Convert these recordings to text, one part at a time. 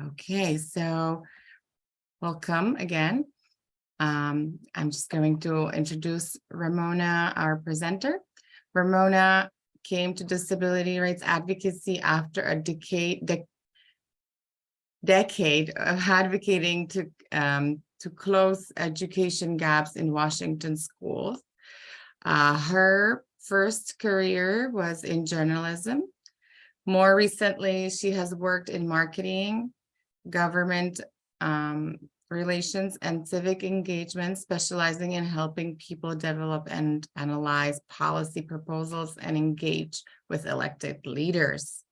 Okay, so welcome again. I'm just going to introduce Ramona, our presenter. Ramona came to disability rights advocacy after a decade of advocating to close education gaps in Washington schools. Her first career was in journalism. More recently, she has worked in marketing, government relations, and civic engagement, specializing in helping people develop and analyze policy proposals and engage with elected leaders.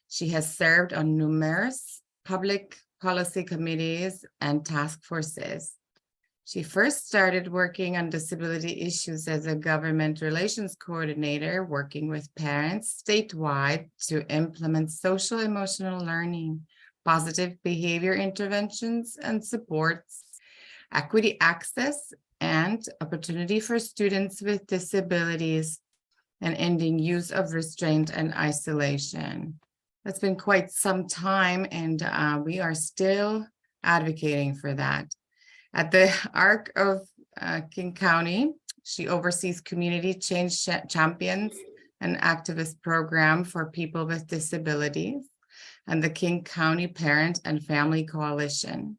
She has served on numerous public policy committees and task forces. She first started working on disability issues as a government relations coordinator, working with parents statewide to implement social emotional learning, positive behavior interventions and supports, equity access and opportunity for students with disabilities, and ending use of restraint and isolation. That's been quite some time, and we are still advocating for that. At the ARC of King County, she oversees community change champions and activist program for people with disabilities and the King County Parent and Family Coalition.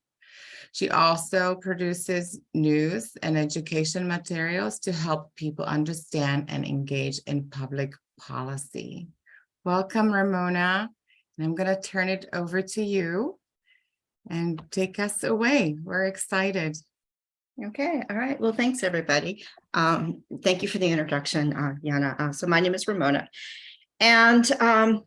She also produces news and education materials to help people understand and engage in public policy. Welcome, Ramona, and I'm going to turn it over to you and take us away. We're excited. Okay, all right. Well, thanks, everybody. Thank you for the introduction, Yana. So my name is Ramona. And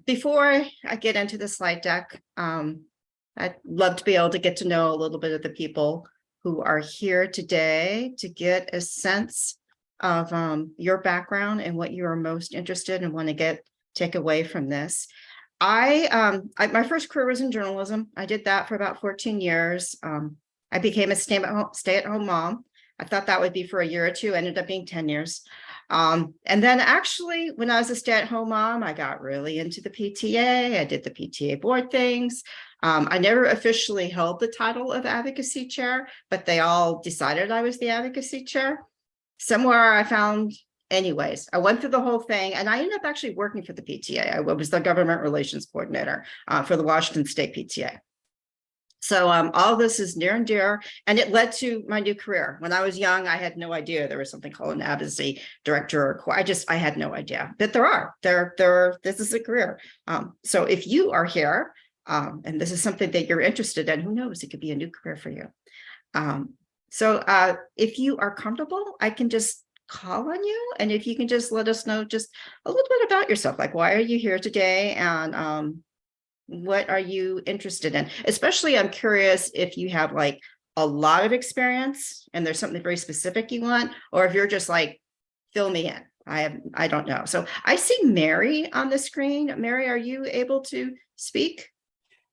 before I get into the slide deck, I'd love to be able to get to know a little bit of the people who are here today to get a sense of your background and what you are most interested in and want to take away from this. My first career was in journalism. I did that for about 14 years. I became a stay-at-home mom. I thought that would be for a year or two, ended up being 10 years. And then actually, when I was a stay-at-home mom, I got really into the PTA. I did the PTA board things. I never officially held the title of advocacy chair, but they all decided I was the advocacy chair. Somewhere I found, anyways, I went through the whole thing and I ended up actually working for the PTA. I was the government relations coordinator for the Washington State PTA. So all this is near and dear, and it led to my new career. When I was young, I had no idea there was something called an advocacy director. I had no idea, but this is a career. So if you are here, and this is something that you're interested in, who knows, it could be a new career for you. So if you are comfortable, I can just call on you. And if you can just let us know just a little bit about yourself, like why are you here today? And what are you interested in? Especially, I'm curious if you have like a lot of experience and there's something very specific you want, or if you're just like, fill me in. I don't know. So I see Mary on the screen. Mary, are you able to speak?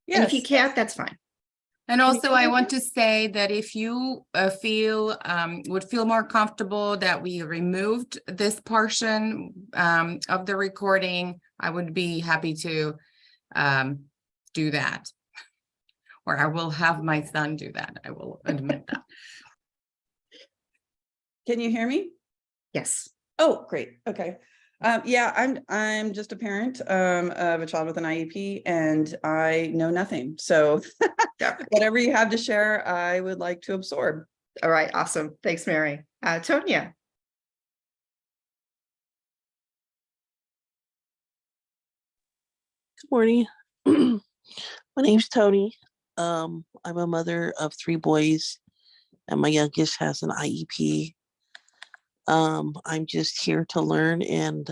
Yes. And if you can't, that's fine. And also, I want to say that if you would feel more comfortable that we removed this portion of the recording, I would be happy to do that, or I will have my son do that. I will admit that. Can you hear me? Yes. Oh, great. Okay. Yeah, I'm just a parent of a child with an IEP, and I know nothing. So whatever you have to share, I would like to absorb. All right. Awesome. Thanks, Mary. Tonya. Good morning. My name's Tony. I'm a mother of 3 boys, and my youngest has an IEP. I'm just here to learn, and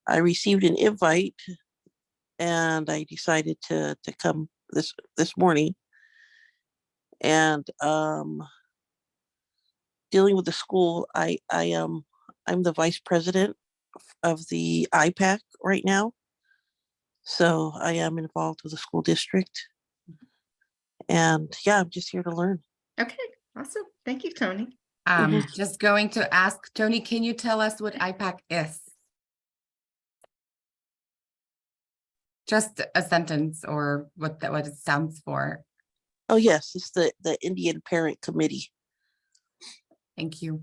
I received an invite, and I decided to come this morning. And dealing with the school, I'm the vice president of the IPAC right now. So I am involved with the school district. And yeah, I'm just here to learn. Okay, awesome. Thank you, Tony. Just going to ask Tony, can you tell us what IPAC is? Just a sentence or what it stands for. Oh, yes, it's the Indian Parent Committee, Thank you.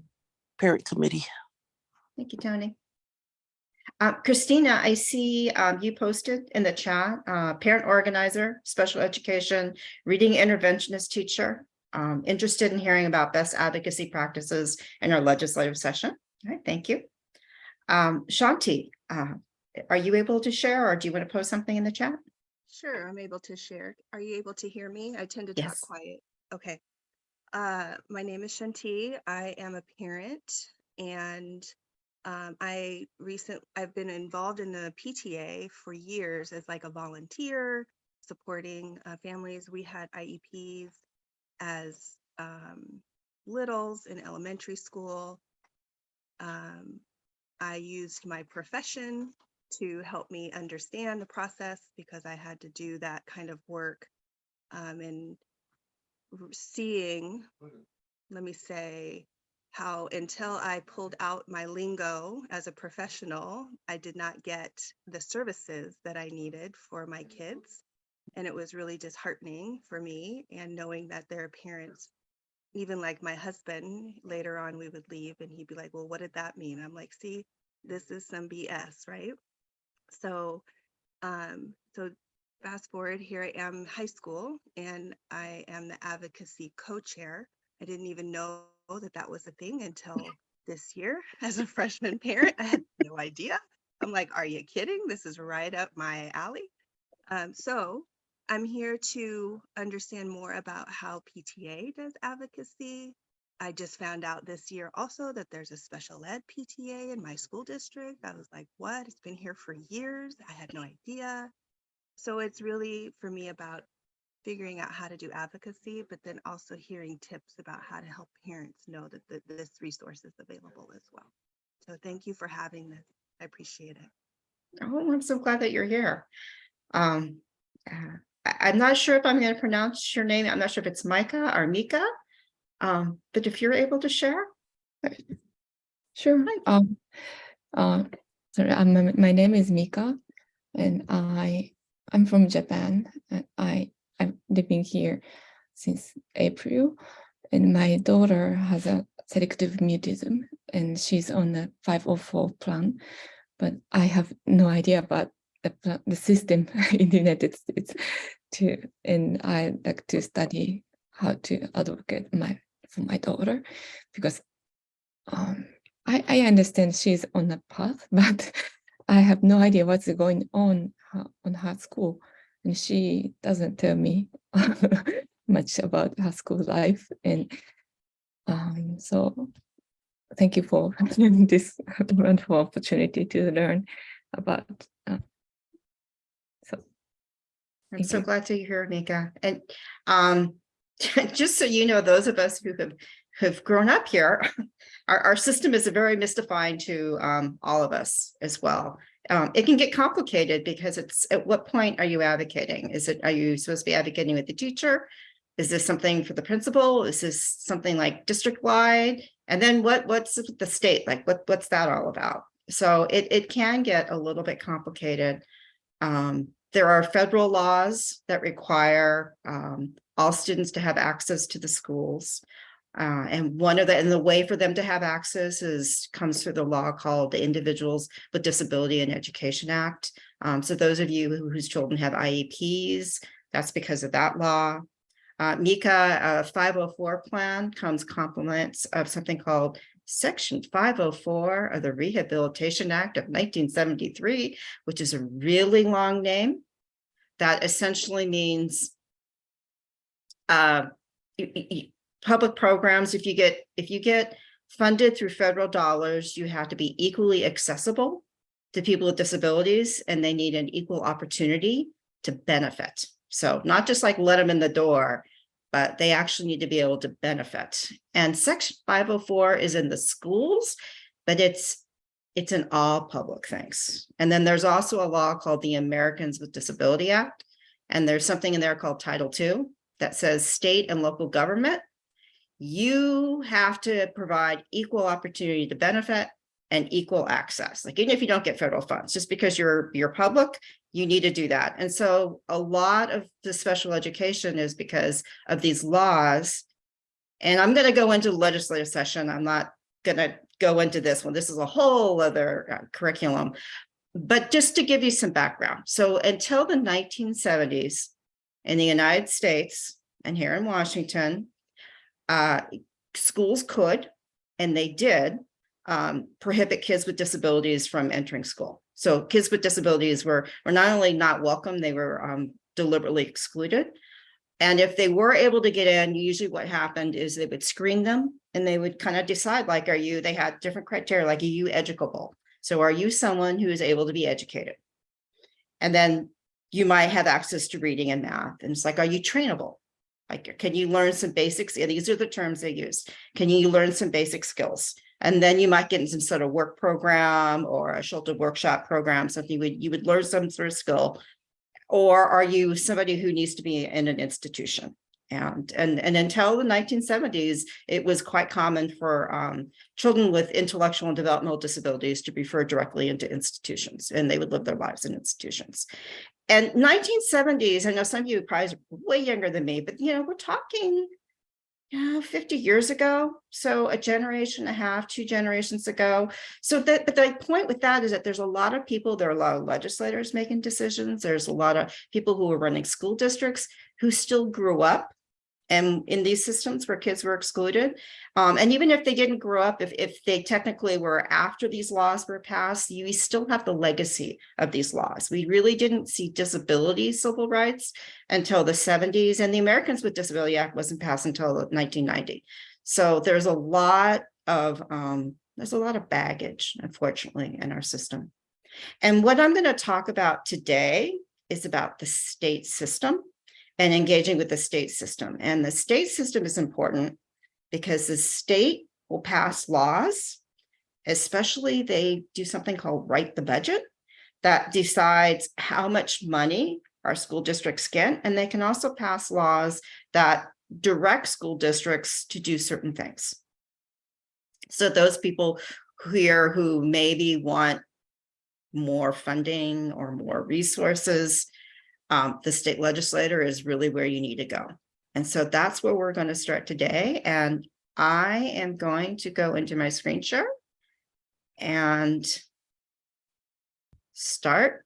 Parent Committee. Thank you, Tony. Christina, I see you posted in the chat, parent organizer, special education, reading interventionist teacher, interested in hearing about best advocacy practices in our legislative session. All right, thank you. Shanti, are you able to share, or do you want to post something in the chat? Sure, I'm able to share. Are you able to hear me? I tend to talk Yes. quiet. Okay. My name is Shanti. I am a parent, and I've been involved in the PTA for years as like a volunteer supporting families. We had IEPs as littles in elementary school. I used my profession to help me understand the process because I had to do that kind of work, and seeing, let me say, how until I pulled out my lingo as a professional, I did not get the services that I needed for my kids. And it was really disheartening for me, and knowing that their parents, even like my husband, later on we would leave and he'd be like, well, what did that mean? I'm like, see, this is some BS, right? So fast forward, here I am, high school, and I am the advocacy co-chair. I didn't even know that was a thing until this year as a freshman parent. I had no idea. I'm like, are you kidding? This is right up my alley. So I'm here to understand more about how PTA does advocacy. I just found out this year also that there's a special ed PTA in my school district. I was like, what? It's been here for years. I had no idea. So it's really for me about figuring out how to do advocacy, but then also hearing tips about how to help parents know that this resource is available as well. So thank you for having this. I appreciate it. Oh, I'm so glad that you're here. I'm not sure if I'm going to pronounce your name. I'm not sure if it's Micah or Mika, but if you're able to share. Sure. Sorry, my name is Mika, and I'm from Japan. And I'm living here since April, and my daughter has a selective mutism, and she's on the 504 plan, but I have no idea about the system in the United States and I like to study how to advocate for my daughter, because I understand she's on a path, but I have no idea what's going on her school, and she doesn't tell me much about her school life. And so thank you for this wonderful opportunity to learn about. I'm so glad to hear, Mika. And just so you know, those of us who have grown up here, our system is very mystifying to all of us as well. It can get complicated because it's, at what point are you advocating? Are you supposed to be advocating with the teacher? Is this something for the principal? Is this something like district-wide? And then what's the state like? What's that all about? So it can get a little bit complicated. There are federal laws that require all students to have access to the schools. And the way for them to have access comes through the law called the Individuals with Disability in Education Act. So those of you whose children have IEPs, that's because of that law. Mika 504 plan comes complements of something called Section 504 of the Rehabilitation Act of 1973, which is a really long name. That essentially means public programs. If you get funded through federal dollars, you have to be equally accessible to people with disabilities, and they need an equal opportunity to benefit. So not just like let them in the door, but they actually need to be able to benefit. And Section 504 is in the schools, but it's in all public things. And then there's also a law called the Americans with Disability Act. And there's something in there called Title II that says state and local government, you have to provide equal opportunity to benefit, and equal access. Like, even if you don't get federal funds, just because you're public, you need to do that. And so a lot of the special education is because of these laws. And I'm going to go into the legislative session. I'm not going to go into this one. This is a whole other curriculum. But just to give you some background. So until the 1970s in the United States and here in Washington, schools could, and they did, prohibit kids with disabilities from entering school. So kids with disabilities were not only not welcome, they were deliberately excluded. And if they were able to get in, usually what happened is they would screen them and they would kind of decide, like, they had different criteria, like, are you educable? So are you someone who is able to be educated? And then you might have access to reading and math. And it's like, are you trainable? Like, can you learn some basics? Yeah, these are the terms they use. Can you learn some basic skills? And then you might get in some sort of work program or a sheltered workshop program, something you would learn some sort of skill. Or are you somebody who needs to be in an institution? And until the 1970s, it was quite common for children with intellectual and developmental disabilities to be referred directly into institutions, and they would live their lives in institutions. And 1970s, I know some of you are probably way younger than me, but we're talking 50 years ago. So a generation and a half, 2 generations ago. But the point with that is that there's a lot of people, there are a lot of legislators making decisions. There's a lot of people who are running school districts who still grew up and in these systems where kids were excluded. And even if they didn't grow up, if they technically were after these laws were passed, you still have the legacy of these laws. We really didn't see disability civil rights until the 70s, and the Americans with Disability Act wasn't passed until 1990. So there's a lot of baggage, unfortunately, in our system. And what I'm going to talk about today is about the state system and engaging with the state system. And the state system is important because the state will pass laws, especially they do something called write the budget that decides how much money our school districts get. And they can also pass laws that direct school districts to do certain things. So those people here who maybe want more funding or more resources, the state legislator is really where you need to go. And so that's where we're going to start today. And I am going to go into my screen share and start.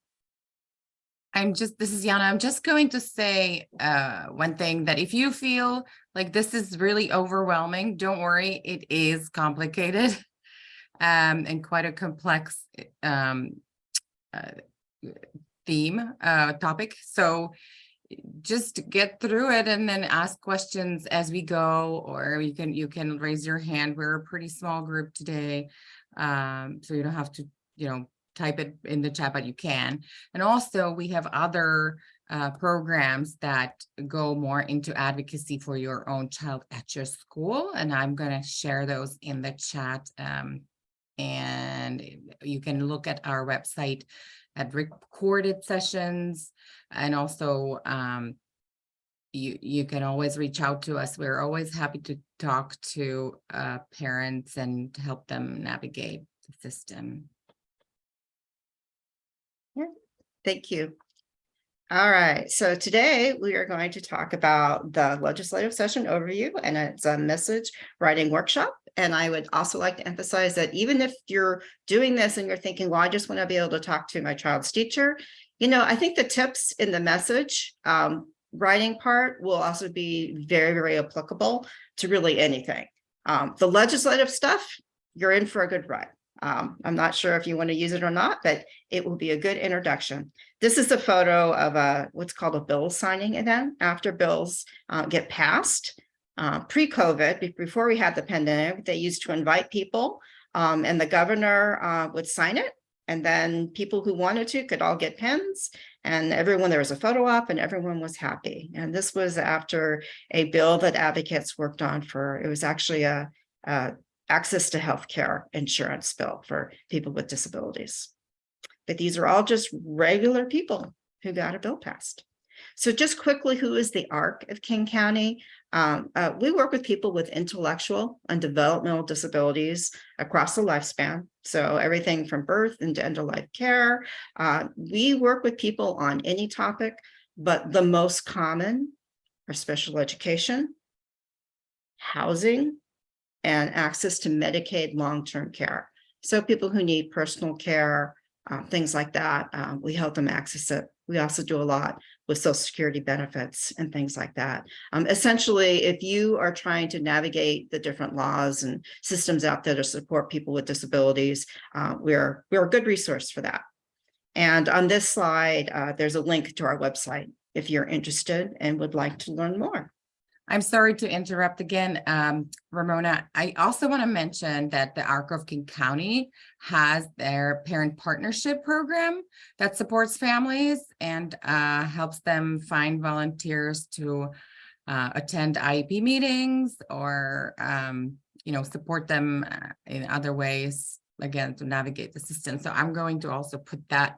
This is Yana. I'm just going to say one thing, that if you feel like this is really overwhelming, don't worry, it is complicated and quite a complex topic. So just get through it and then ask questions as we go, or you can raise your hand. We're a pretty small group today, so you don't have to type it in the chat, but you can. And also we have other programs that go more into advocacy for your own child at your school, and I'm going to share those in the chat, and you can look at our website at recorded sessions. And also you can always reach out to us. We're always happy to talk to parents and to help them navigate the system. Yeah, thank you. All right, so today we are going to talk about the legislative session overview, and it's a message writing workshop. And I would also like to emphasize that even if you're doing this and you're thinking, well, I just want to be able to talk to my child's teacher, I think the tips in the message writing part will also be very, very applicable to really anything. The legislative stuff, you're in for a good ride. I'm not sure if you want to use it or not, but it will be a good introduction. This is a photo of what's called a bill signing event after bills get passed. Pre-COVID, before we had the pandemic, they used to invite people and the governor would sign it. And then people who wanted to could all get pens, and there was a photo op and everyone was happy. And this was after a bill that advocates worked on it was actually a access to healthcare insurance bill for people with disabilities. But these are all just regular people who got a bill passed. So just quickly, who is the ARC of King County? We work with people with intellectual and developmental disabilities across the lifespan. So everything from birth into end of life care. We work with people on any topic, but the most common are special education, housing, and access to Medicaid long-term care. So people who need personal care, things like that, we help them access it. We also do a lot with Social Security benefits and things like that. Essentially, if you are trying to navigate the different laws and systems out there to support people with disabilities, we're a good resource for that. And on this slide, there's a link to our website if you're interested and would like to learn more. I'm sorry to interrupt again, Ramona. I also want to mention that the ARC of King County has their parent partnership program that supports families and helps them find volunteers to attend IEP meetings or, support them in other ways, again, to navigate the system. So I'm going to also put that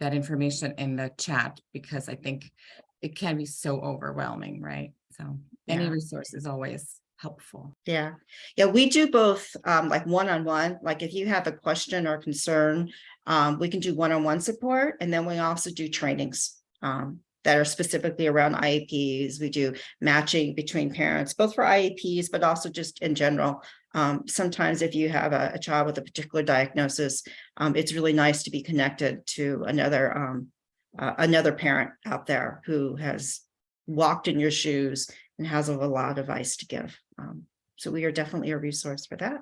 information in the chat because I think it can be so overwhelming, right? So any resource is always helpful. Yeah, we do both like one-on-one, like if you have a question or concern, we can do one-on-one support. And then we also do trainings that are specifically around IEPs. We do matching between parents, both for IEPs, but also just in general. Sometimes if you have a child with a particular diagnosis, it's really nice to be connected to another parent out there who has walked in your shoes and has a lot of advice to give. So we are definitely a resource for that.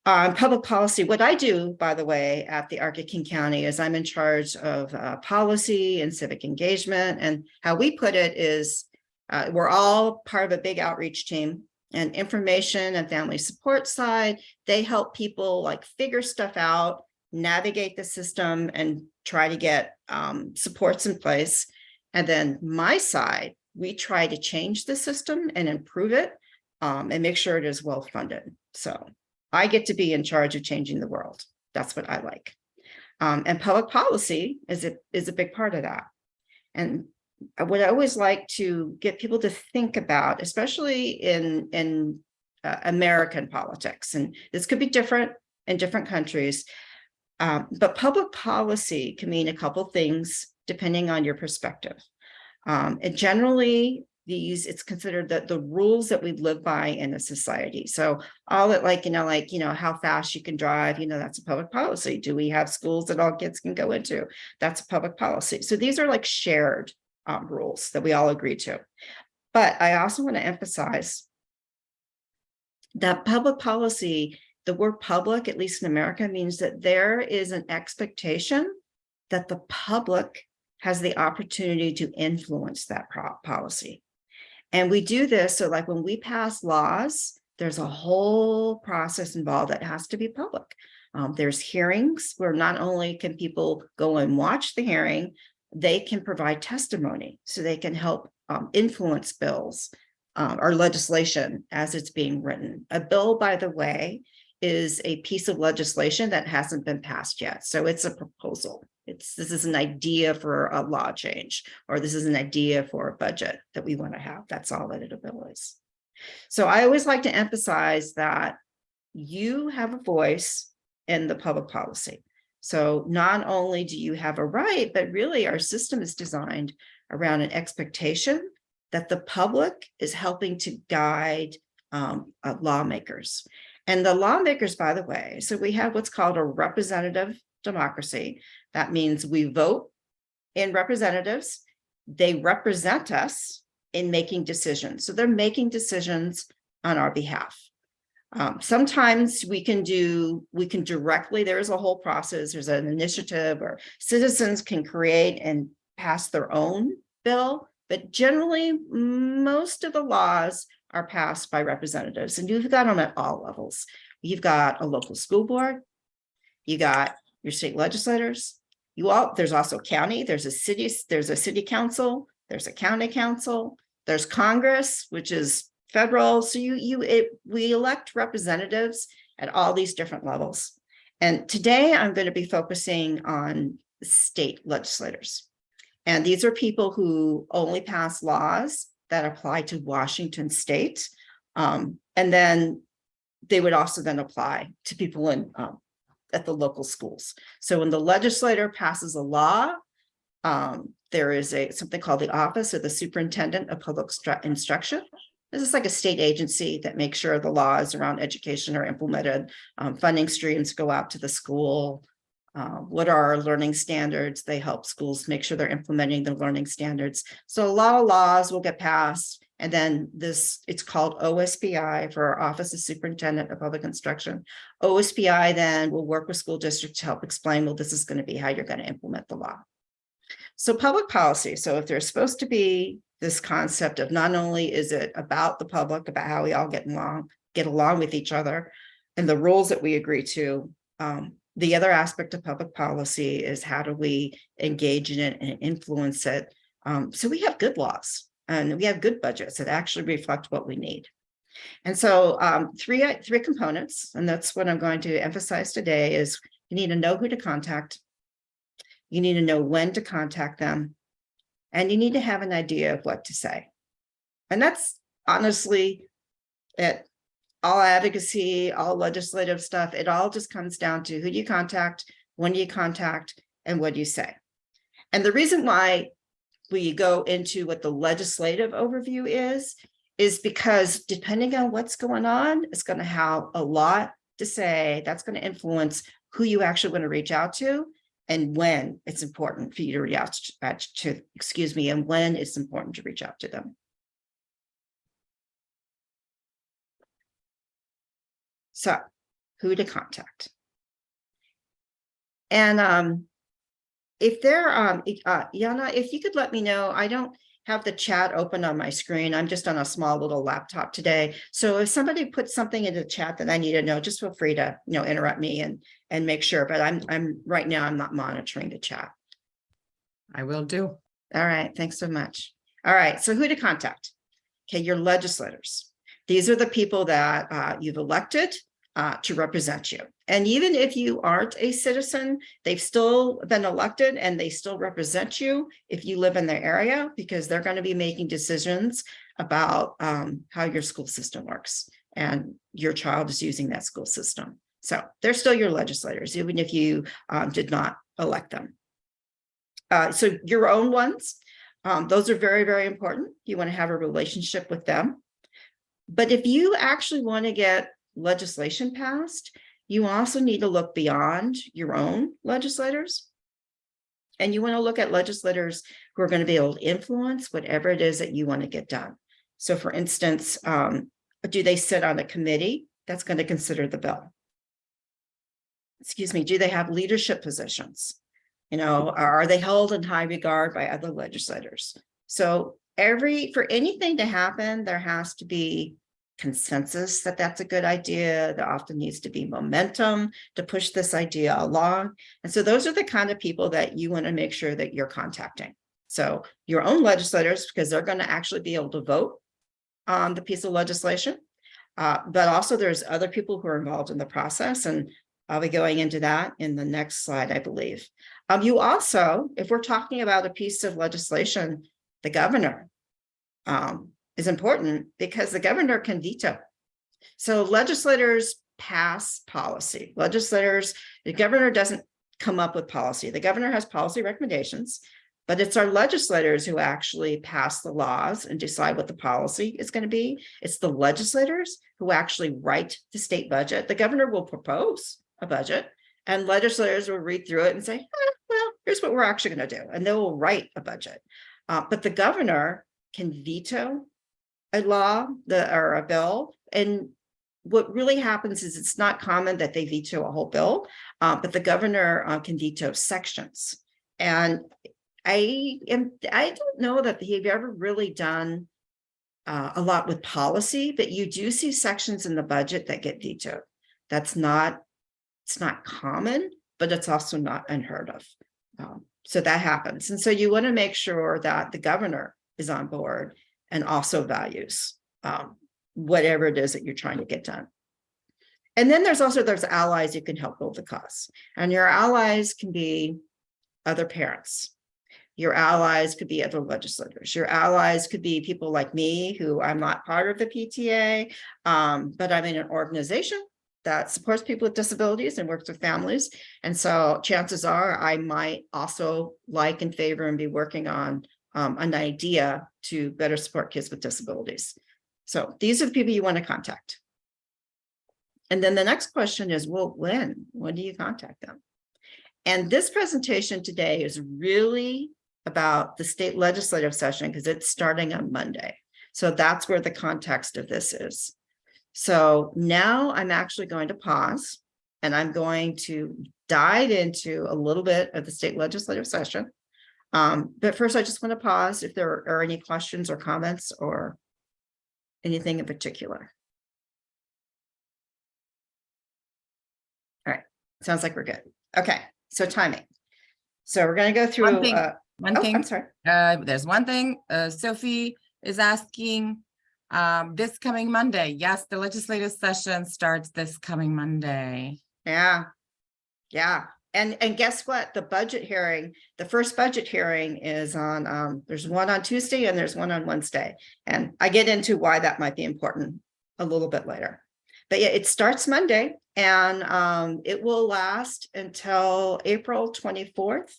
Public policy, what I do, by the way, at the ARC of King County is I'm in charge of policy and civic engagement. And how we put it is we're all part of a big outreach team, and information and family support side, they help people like figure stuff out, navigate the system, and try to get supports in place. And then my side, we try to change the system and improve it and make sure it is well funded. So I get to be in charge of changing the world. That's what I like. And public policy is a big part of that. And what I always like to get people to think about, especially in American politics, and this could be different in different countries, but public policy can mean a couple things depending on your perspective. And generally, it's considered that the rules that we live by in a society. So all that how fast you can drive, that's a public policy. Do we have schools that all kids can go into? That's a public policy. So these are like shared rules that we all agree to. But I also want to emphasize that public policy, the word public, at least in America, means that there is an expectation that the public has the opportunity to influence that policy. And we do this, so like when we pass laws, there's a whole process involved that has to be public. There's hearings where not only can people go and watch the hearing, they can provide testimony, so they can help influence bills or legislation as it's being written. A bill, by the way, is a piece of legislation that hasn't been passed yet. So it's a proposal. This is an idea for a law change, or this is an idea for a budget that we want to have. That's all that a bill is. So I always like to emphasize that you have a voice in the public policy. So not only do you have a right, but really our system is designed around an expectation that the public is helping to guide lawmakers. And the lawmakers, by the way, so we have what's called a representative democracy. That means we vote in representatives. They represent us in making decisions. So they're making decisions on our behalf. Sometimes we can directly, there's a whole process, there's an initiative, or citizens can create and pass their own bill, but generally most of the laws are passed by representatives, and you've got them at all levels. You've got a local school board, you got your state legislators, there's also county, there's a city council, there's a county council, there's Congress, which is federal. So we elect representatives at all these different levels. And today I'm going to be focusing on state legislators. And these are people who only pass laws that apply to Washington state. And then they would also then apply to people in at the local schools. So when the legislator passes a law, there is something called the Office of the Superintendent of Public Instruction. This is like a state agency that makes sure the laws around education are implemented. Funding streams go out to the school. What are our learning standards? They help schools make sure they're implementing the learning standards. So a lot of laws will get passed. And then it's called OSPI for Office of Superintendent of Public Instruction. OSPI then will work with school districts to help explain, well, this is going to be how you're going to implement the law. So public policy. So if there's supposed to be this concept of not only is it about the public, about how we all get along with each other and the rules that we agree to, the other aspect of public policy is how do we engage in it and influence it. So we have good laws and we have good budgets that actually reflect what we need. And so three components, and that's what I'm going to emphasize today, is you need to know who to contact. You need to know when to contact them, and you need to have an idea of what to say. And that's honestly it. All advocacy, all legislative stuff, it all just comes down to who do you contact, when do you contact, and what do you say. And the reason why we go into what the legislative overview is because depending on what's going on, it's going to have a lot to say. That's going to influence who you actually want to reach out to and when it's important for you to reach out to, and when it's important to reach out to them. So, who to contact. And if there, Yana, if you could let me know, I don't have the chat open on my screen. I'm just on a small little laptop today. So if somebody puts something in the chat that I need to know, just feel free to, interrupt me and make sure. But I'm right now, I'm not monitoring the chat. I will do. All right, thanks so much. All right, so who to contact? Okay, your legislators. These are the people that you've elected to represent you. And even if you aren't a citizen, they've still been elected and they still represent you if you live in their area, because they're going to be making decisions about how your school system works and your child is using that school system. So they're still your legislators, even if you did not elect them. So your own ones, those are very, very important. You want to have a relationship with them. But if you actually want to get legislation passed, you also need to look beyond your own legislators. And you want to look at legislators who are going to be able to influence whatever it is that you want to get done. So for instance, do they sit on a committee that's going to consider the bill? Do they have leadership positions? Are they held in high regard by other legislators? So for anything to happen, there has to be consensus that that's a good idea. There often needs to be momentum to push this idea along. And so those are the kind of people that you want to make sure that you're contacting. So your own legislators, because they're going to actually be able to vote on the piece of legislation. But also there's other people who are involved in the process. And I'll be going into that in the next slide, I believe. You also, if we're talking about a piece of legislation, the governor is important because the governor can veto. So legislators pass policy. The governor doesn't come up with policy. The governor has policy recommendations, but it's our legislators who actually pass the laws and decide what the policy is going to be. It's the legislators who actually write the state budget. The governor will propose a budget and legislators will read through it and say, well, here's what we're actually going to do. And they will write a budget. But the governor can veto a law or a bill. And what really happens is it's not common that they veto a whole bill, but the governor can veto sections. And I don't know that he've ever really done a lot with policy, but you do see sections in the budget that get vetoed. It's not common, but it's also not unheard of. So that happens. And so you want to make sure that the governor is on board and also values whatever it is that you're trying to get done. And then there's allies who can help build the cause. And your allies can be other parents. Your allies could be other legislators. Your allies could be people like me, who I'm not part of the PTA, but I'm in an organization that supports people with disabilities and works with families. And so chances are I might also like and favor and be working on an idea to better support kids with disabilities. So these are the people you want to contact. And then the next question is, well, when do you contact them? And this presentation today is really about the state legislative session because it's starting on Monday. So that's where the context of this is. So now I'm actually going to pause and I'm going to dive into a little bit of the state legislative session. But first, I just want to pause if there are any questions or comments or anything in particular. All right, sounds like we're good. Okay, so timing. So we're going to go through. One thing. I'm sorry. There's one thing. Sophie is asking this coming Monday. Yes, the legislative session starts this coming Monday. Yeah. And guess what? The budget hearing, the first budget hearing is on, there's one on Tuesday and there's one on Wednesday. And I get into why that might be important a little bit later. But yeah, it starts Monday and it will last until April 24th.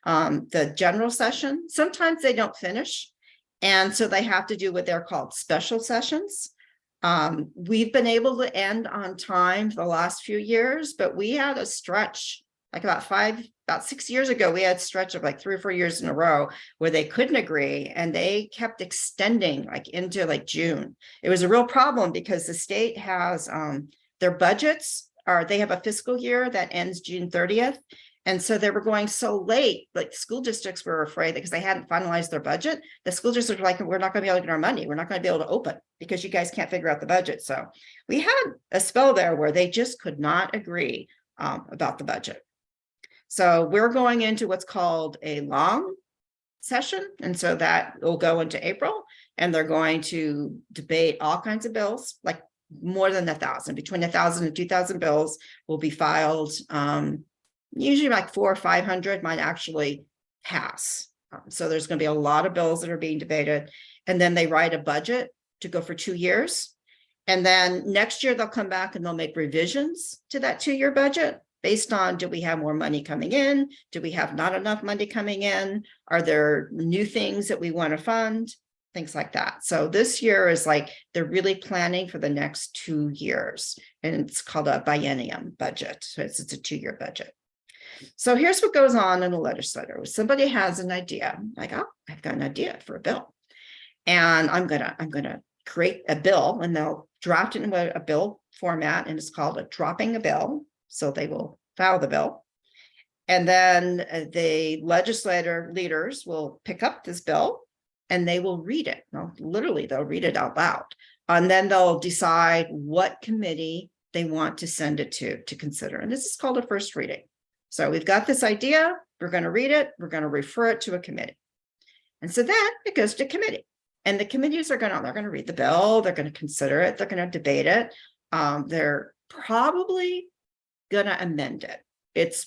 The general session, sometimes they don't finish. And so they have to do what they're called special sessions. We've been able to end on time for the last few years, but we had a stretch like about 6 years ago, we had a stretch of like 3 or 4 years in a row where they couldn't agree and they kept extending like into like June. It was a real problem because the state has their budgets they have a fiscal year that ends June 30th. And so they were going so late, like school districts were afraid because they hadn't finalized their budget. The school districts were like, we're not going to be able to get our money. We're not going to be able to open because you guys can't figure out the budget. So we had a spell there where they just could not agree about the budget. So we're going into what's called a long session. And so that will go into April and they're going to debate all kinds of bills, like more than 1,000, between 1,000 and 2,000 bills will be filed. Usually like 400 or 500 might actually pass. So there's going to be a lot of bills that are being debated. And then they write a budget to go for 2 years. And then next year they'll come back and they'll make revisions to that 2-year budget based on, do we have more money coming in? Do we have not enough money coming in? Are there new things that we want to fund? Things like that. So this year is like, they're really planning for the next 2 years. And it's called a biennium budget. So it's a 2-year budget. So here's what goes on in the legislature. Somebody has an idea, like, oh, I've got an idea for a bill. And I'm gonna create a bill and they'll draft it in a bill format and it's called a dropping a bill. So they will file the bill. And then the legislator leaders will pick up this bill and they will read it. No, literally, they'll read it out loud. And then they'll decide what committee they want to send it to consider. And this is called a first reading. So we've got this idea, we're going to read it, we're going to refer it to a committee. And so then it goes to committee. And the committees they're going to read the bill, they're going to consider it, they're going to debate it. They're probably going to amend it. It's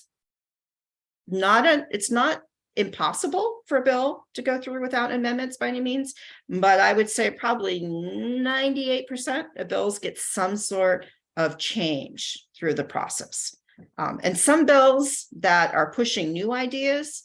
not impossible for a bill to go through without amendments by any means, but I would say probably 98% of bills get some sort of change through the process. And some bills that are pushing new ideas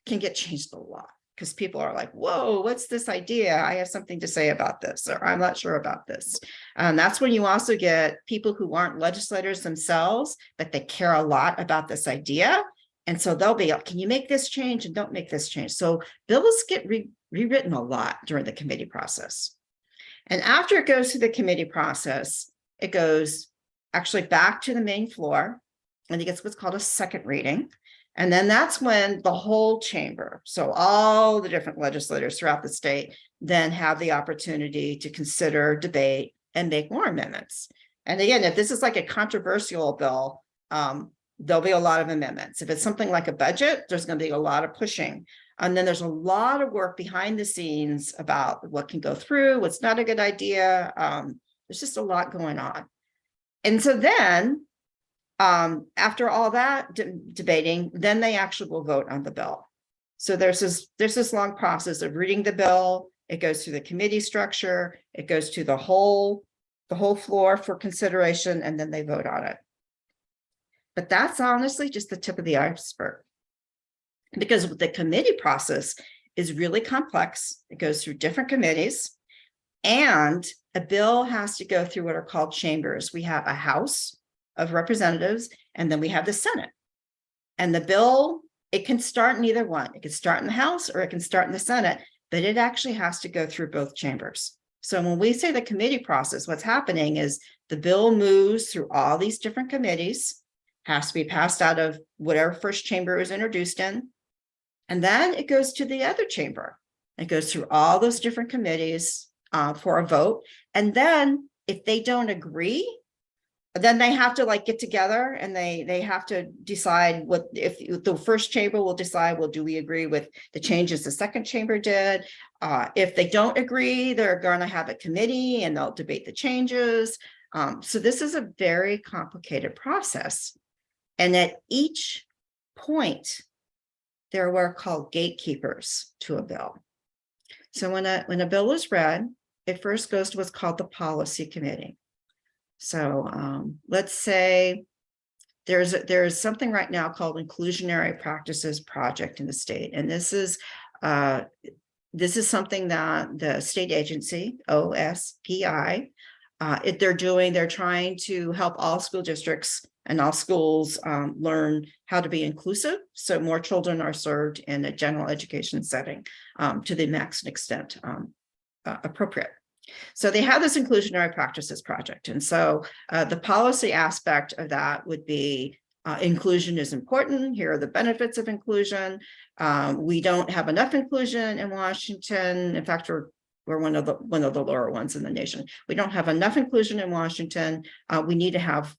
can get changed a lot because people are like, whoa, what's this idea? I have something to say about this, or I'm not sure about this. That's when you also get people who aren't legislators themselves, but they care a lot about this idea. And so they'll be like, can you make this change and don't make this change? So bills get rewritten a lot during the committee process. And after it goes through the committee process, it goes actually back to the main floor. And it gets what's called a second reading. And then that's when the whole chamber, so all the different legislators throughout the state, then have the opportunity to consider, debate, and make more amendments. And again, if this is like a controversial bill, there'll be a lot of amendments. If it's something like a budget, there's going to be a lot of pushing. And then there's a lot of work behind the scenes about what can go through, what's not a good idea. There's just a lot going on. And so then After all that debating, then they actually will vote on the bill. So there's this long process of reading the bill. It goes through the committee structure. It goes to the whole floor for consideration, and then they vote on it. But that's honestly just the tip of the iceberg, because the committee process is really complex. It goes through different committees, and a bill has to go through what are called chambers. We have a House of Representatives, and then we have the Senate. And the bill, it can start in either one. It can start in the House or it can start in the Senate, but it actually has to go through both chambers. So when we say the committee process, what's happening is the bill moves through all these different committees, has to be passed out of whatever first chamber is introduced in, and then it goes to the other chamber. It goes through all those different committees for a vote. And then if they don't agree, then they have to like get together and they have to decide what, if the first chamber will decide, well, do we agree with the changes the second chamber did? If they don't agree, they're going to have a committee and they'll debate the changes. So this is a very complicated process. And at each point, there were called gatekeepers to a bill. So when a bill is read, it first goes to what's called the policy committee. So let's say there's something right now called Inclusionary Practices Project in the state. And this is something that the state agency, OSPI, they're trying to help all school districts and all schools learn how to be inclusive. So more children are served in a general education setting to the maximum extent appropriate. So they have this Inclusionary Practices Project. And so the policy aspect of that would be inclusion is important. Here are the benefits of inclusion. We don't have enough inclusion in Washington. In fact, we're one of the lower ones in the nation. We don't have enough inclusion in Washington. We need to have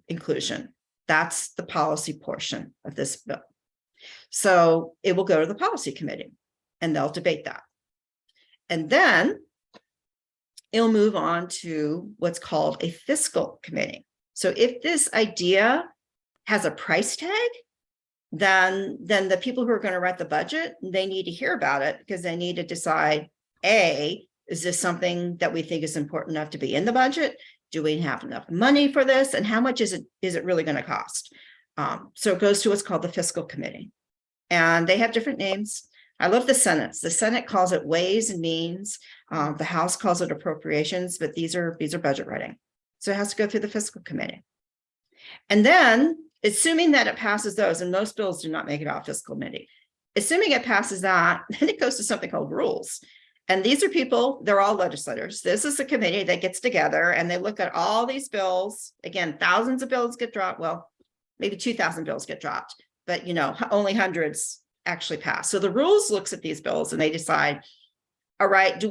inclusion. That's the policy portion of this bill. So it will go to the policy committee and they'll debate that. And then it'll move on to what's called a fiscal committee. So if this idea has a price tag, then the people who are going to write the budget, they need to hear about it because they need to decide, A, is this something that we think is important enough to be in the budget? Do we have enough money for this? And how much is it really going to cost? So it goes to what's called the fiscal committee. And they have different names. I love the Senate. The Senate calls it Ways and Means. The House calls it Appropriations, but these are budget writing. So it has to go through the fiscal committee. And then, assuming that it passes those, and most bills do not make it out of fiscal committee, assuming it passes that, then it goes to something called rules. And these are people, they're all legislators. This is a committee that gets together and they look at all these bills. Again, thousands of bills get dropped. Well, maybe 2,000 bills get dropped, but only hundreds actually pass. So the rules looks at these bills and they decide, all right,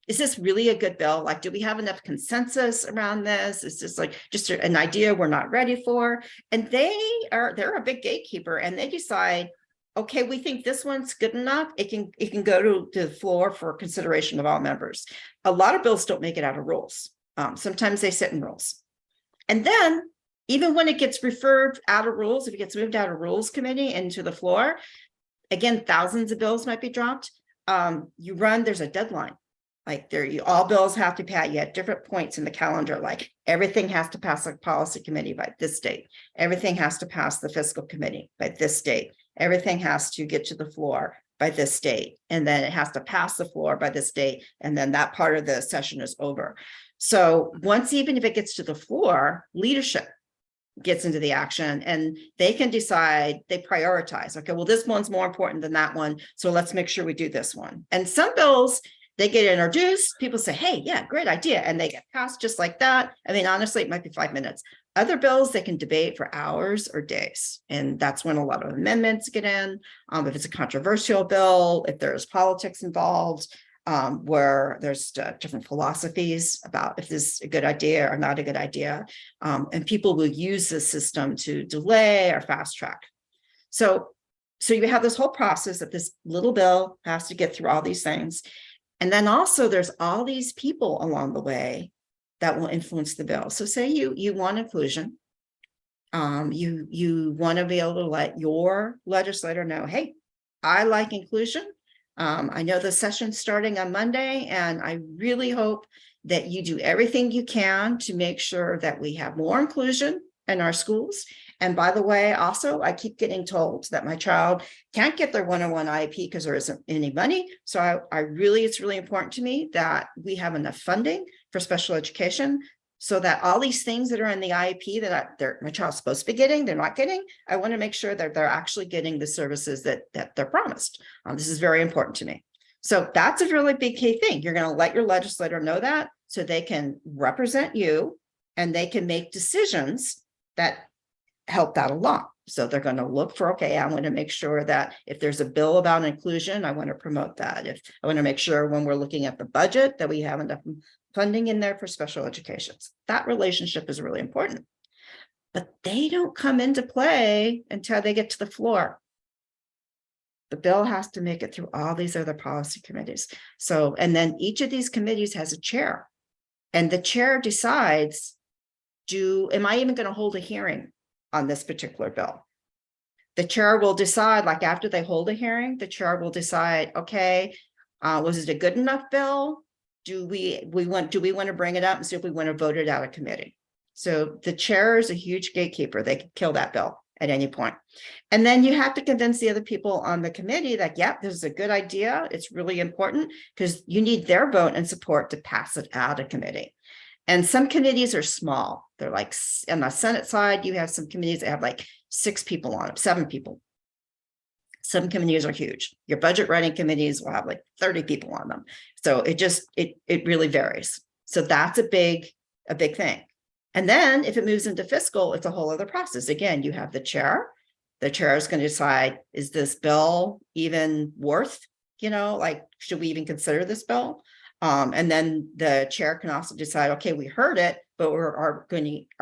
is this really a good bill? Like, do we have enough consensus around this? Is this like just an idea we're not ready for? And they're a big gatekeeper and they decide, okay, we think this one's good enough. It can go to the floor for consideration of all members. A lot of bills don't make it out of rules. Sometimes they sit in rules. And then even when it gets referred out of rules, if it gets moved out of rules committee into the floor, again, thousands of bills might be dropped. There's a deadline. Like all bills have to pass. You have different points in the calendar. Like everything has to pass the policy committee by this date. Everything has to pass the fiscal committee by this date. Everything has to get to the floor by this date. And then it has to pass the floor by this date. And then that part of the session is over. So even if it gets to the floor, leadership gets into the action and they can decide, they prioritize. Okay, well, this one's more important than that one. So let's make sure we do this one. And some bills, they get introduced, people say, hey, yeah, great idea. And they get passed just like that. I mean, honestly, it might be 5 minutes. Other bills, they can debate for hours or days. And that's when a lot of amendments get in. If it's a controversial bill, if there's politics involved, where there's different philosophies about if this is a good idea or not a good idea. And people will use this system to delay or fast track. So you have this whole process that this little bill has to get through all these things. And then also there's all these people along the way that will influence the bill. So say you want inclusion. You want to be able to let your legislator know, hey, I like inclusion. I know the session's starting on Monday, and I really hope that you do everything you can to make sure that we have more inclusion in our schools. And by the way, also, I keep getting told that my child can't get their one-on-one IEP because there isn't any money. So it's really important to me that we have enough funding for special education, so that all these things that are in the IEP that my child's supposed to be getting, they're not getting. I want to make sure that they're actually getting the services that they're promised. This is very important to me. So that's a really big key thing. You're going to let your legislator know that, so they can represent you and they can make decisions that help that along. So they're going to look for, okay, I want to make sure that if there's a bill about inclusion, I want to promote that. If I want to make sure when we're looking at the budget that we have enough funding in there for special educations. That relationship is really important. But they don't come into play until they get to the floor. The bill has to make it through all these other policy committees. So, and then each of these committees has a chair. And the chair decides, am I even going to hold a hearing on this particular bill? The chair will decide, like after they hold a hearing, the chair will decide, okay, was it a good enough bill? Do we want to bring it up and see if we want to vote it out of committee? So the chair is a huge gatekeeper. They could kill that bill at any point. And then you have to convince the other people on the committee that, yeah, this is a good idea. It's really important, because you need their vote and support to pass it out of committee. And some committees are small. They're like, on the Senate side, you have some committees that have like 6 people on them, 7 people. Some committees are huge. Your budget writing committees will have like 30 people on them. So it really varies. So that's a big thing. And then if it moves into fiscal, it's a whole other process. Again, you have the chair. The chair is going to decide, is this bill even worth, like, should we even consider this bill? And then the chair can also decide, okay, we heard it, but are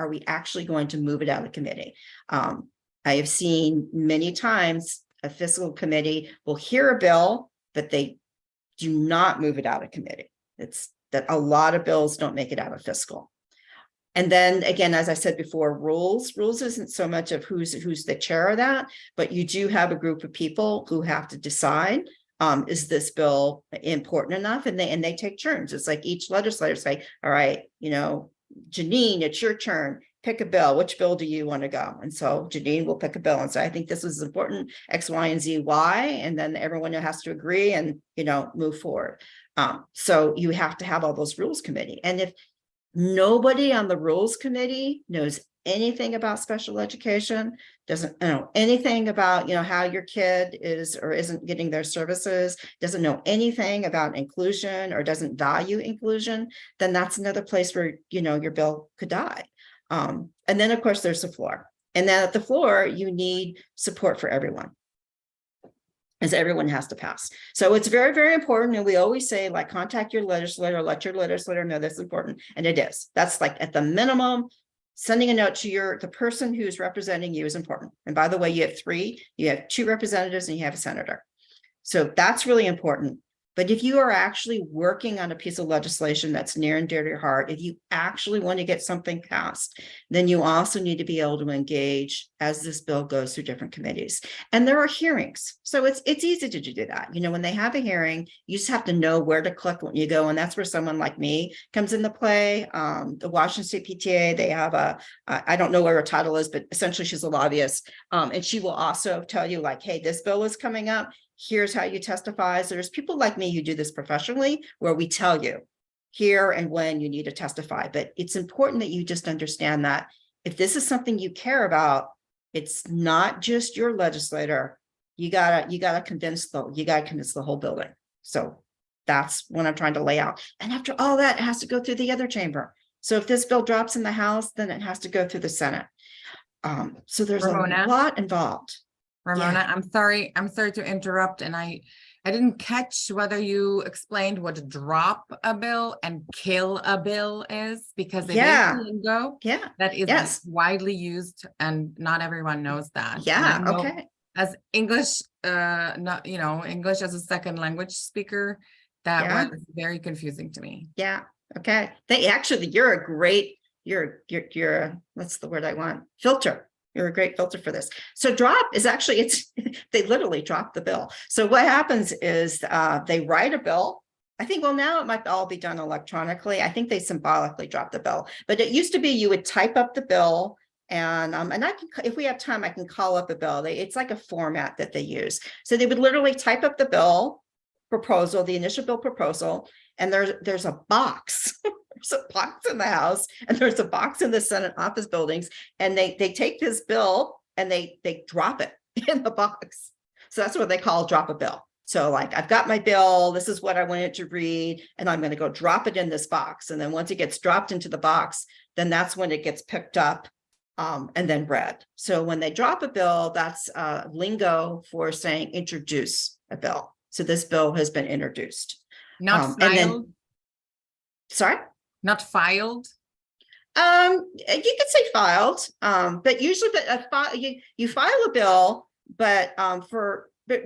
we actually going to move it out of committee? I have seen many times a fiscal committee will hear a bill, but they do not move it out of committee. It's that a lot of bills don't make it out of fiscal. And then again, as I said before, rules isn't so much of who's the chair of that, but you do have a group of people who have to decide, is this bill important enough? And they take turns. It's like each legislator say, all right, Janine, it's your turn. Pick a bill. Which bill do you want to go? And so Janine will pick a bill and say, I think this is important, X, Y, and Z, Y. And then everyone has to agree and, move forward. So you have to have all those rules committee. And if nobody on the rules committee knows anything about special education, doesn't know anything about, how your kid is or isn't getting their services, doesn't know anything about inclusion or doesn't value inclusion, then that's another place where, your bill could die. And then of course there's the floor. And then at the floor, you need support for everyone, as everyone has to pass. So it's very, very important. And we always say, like, contact your legislator, let your legislator know that's important. And it is. That's like at the minimum, sending a note to the person who's representing you is important. And by the way, you have 3, you have 2 representatives and you have a senator. So that's really important. But if you are actually working on a piece of legislation that's near and dear to your heart, if you actually want to get something passed, then you also need to be able to engage as this bill goes through different committees. And there are hearings. So it's easy to do that. When they have a hearing, you just have to know where to click when you go. And that's where someone like me comes into play. The Washington State PTA, they have I don't know what her title is, but essentially she's a lobbyist. And she will also tell you, like, hey, this bill is coming up. Here's how you testify. So there's people like me who do this professionally, where we tell you here and when you need to testify. But it's important that you just understand that if this is something you care about, it's not just your legislator. You gotta convince the whole building. So that's what I'm trying to lay out. And after all that, it has to go through the other chamber. So if this bill drops in the House, then it has to go through the Senate. So there's Ramona? a lot involved. Ramona, Yeah. I'm sorry to interrupt. And I didn't catch whether you explained what drop a bill and kill a bill is, because it is Yeah. a lingo Yeah. that is Yes. widely used and not everyone knows that. And Yeah. I know Okay. as English, not, English as a second language speaker, that Yeah. was very confusing to me. Yeah. Okay. You're a great, you're what's the word I want? Filter. You're a great filter for this. So drop is actually, they literally drop the bill. So what happens is they write a bill. I think, well, now it might all be done electronically. I think they symbolically drop the bill, but it used to be you would type up the bill, and I can, if we have time, I can call up a bill. It's like a format that they use. So they would literally type up the bill proposal, the initial bill proposal, and there's a box. There's a box in the House, and there's a box in the Senate office buildings, and they take this bill and they drop it in the box. So that's what they call drop a bill. So like, I've got my bill, this is what I want it to read, and I'm going to go drop it in this box. And then once it gets dropped into the box, then that's when it gets picked up and then read. So when they drop a bill, that's lingo for saying introduce a bill. So this bill has been introduced. Not filed? And then, sorry? Not filed? You could say filed, but usually, you file a bill, but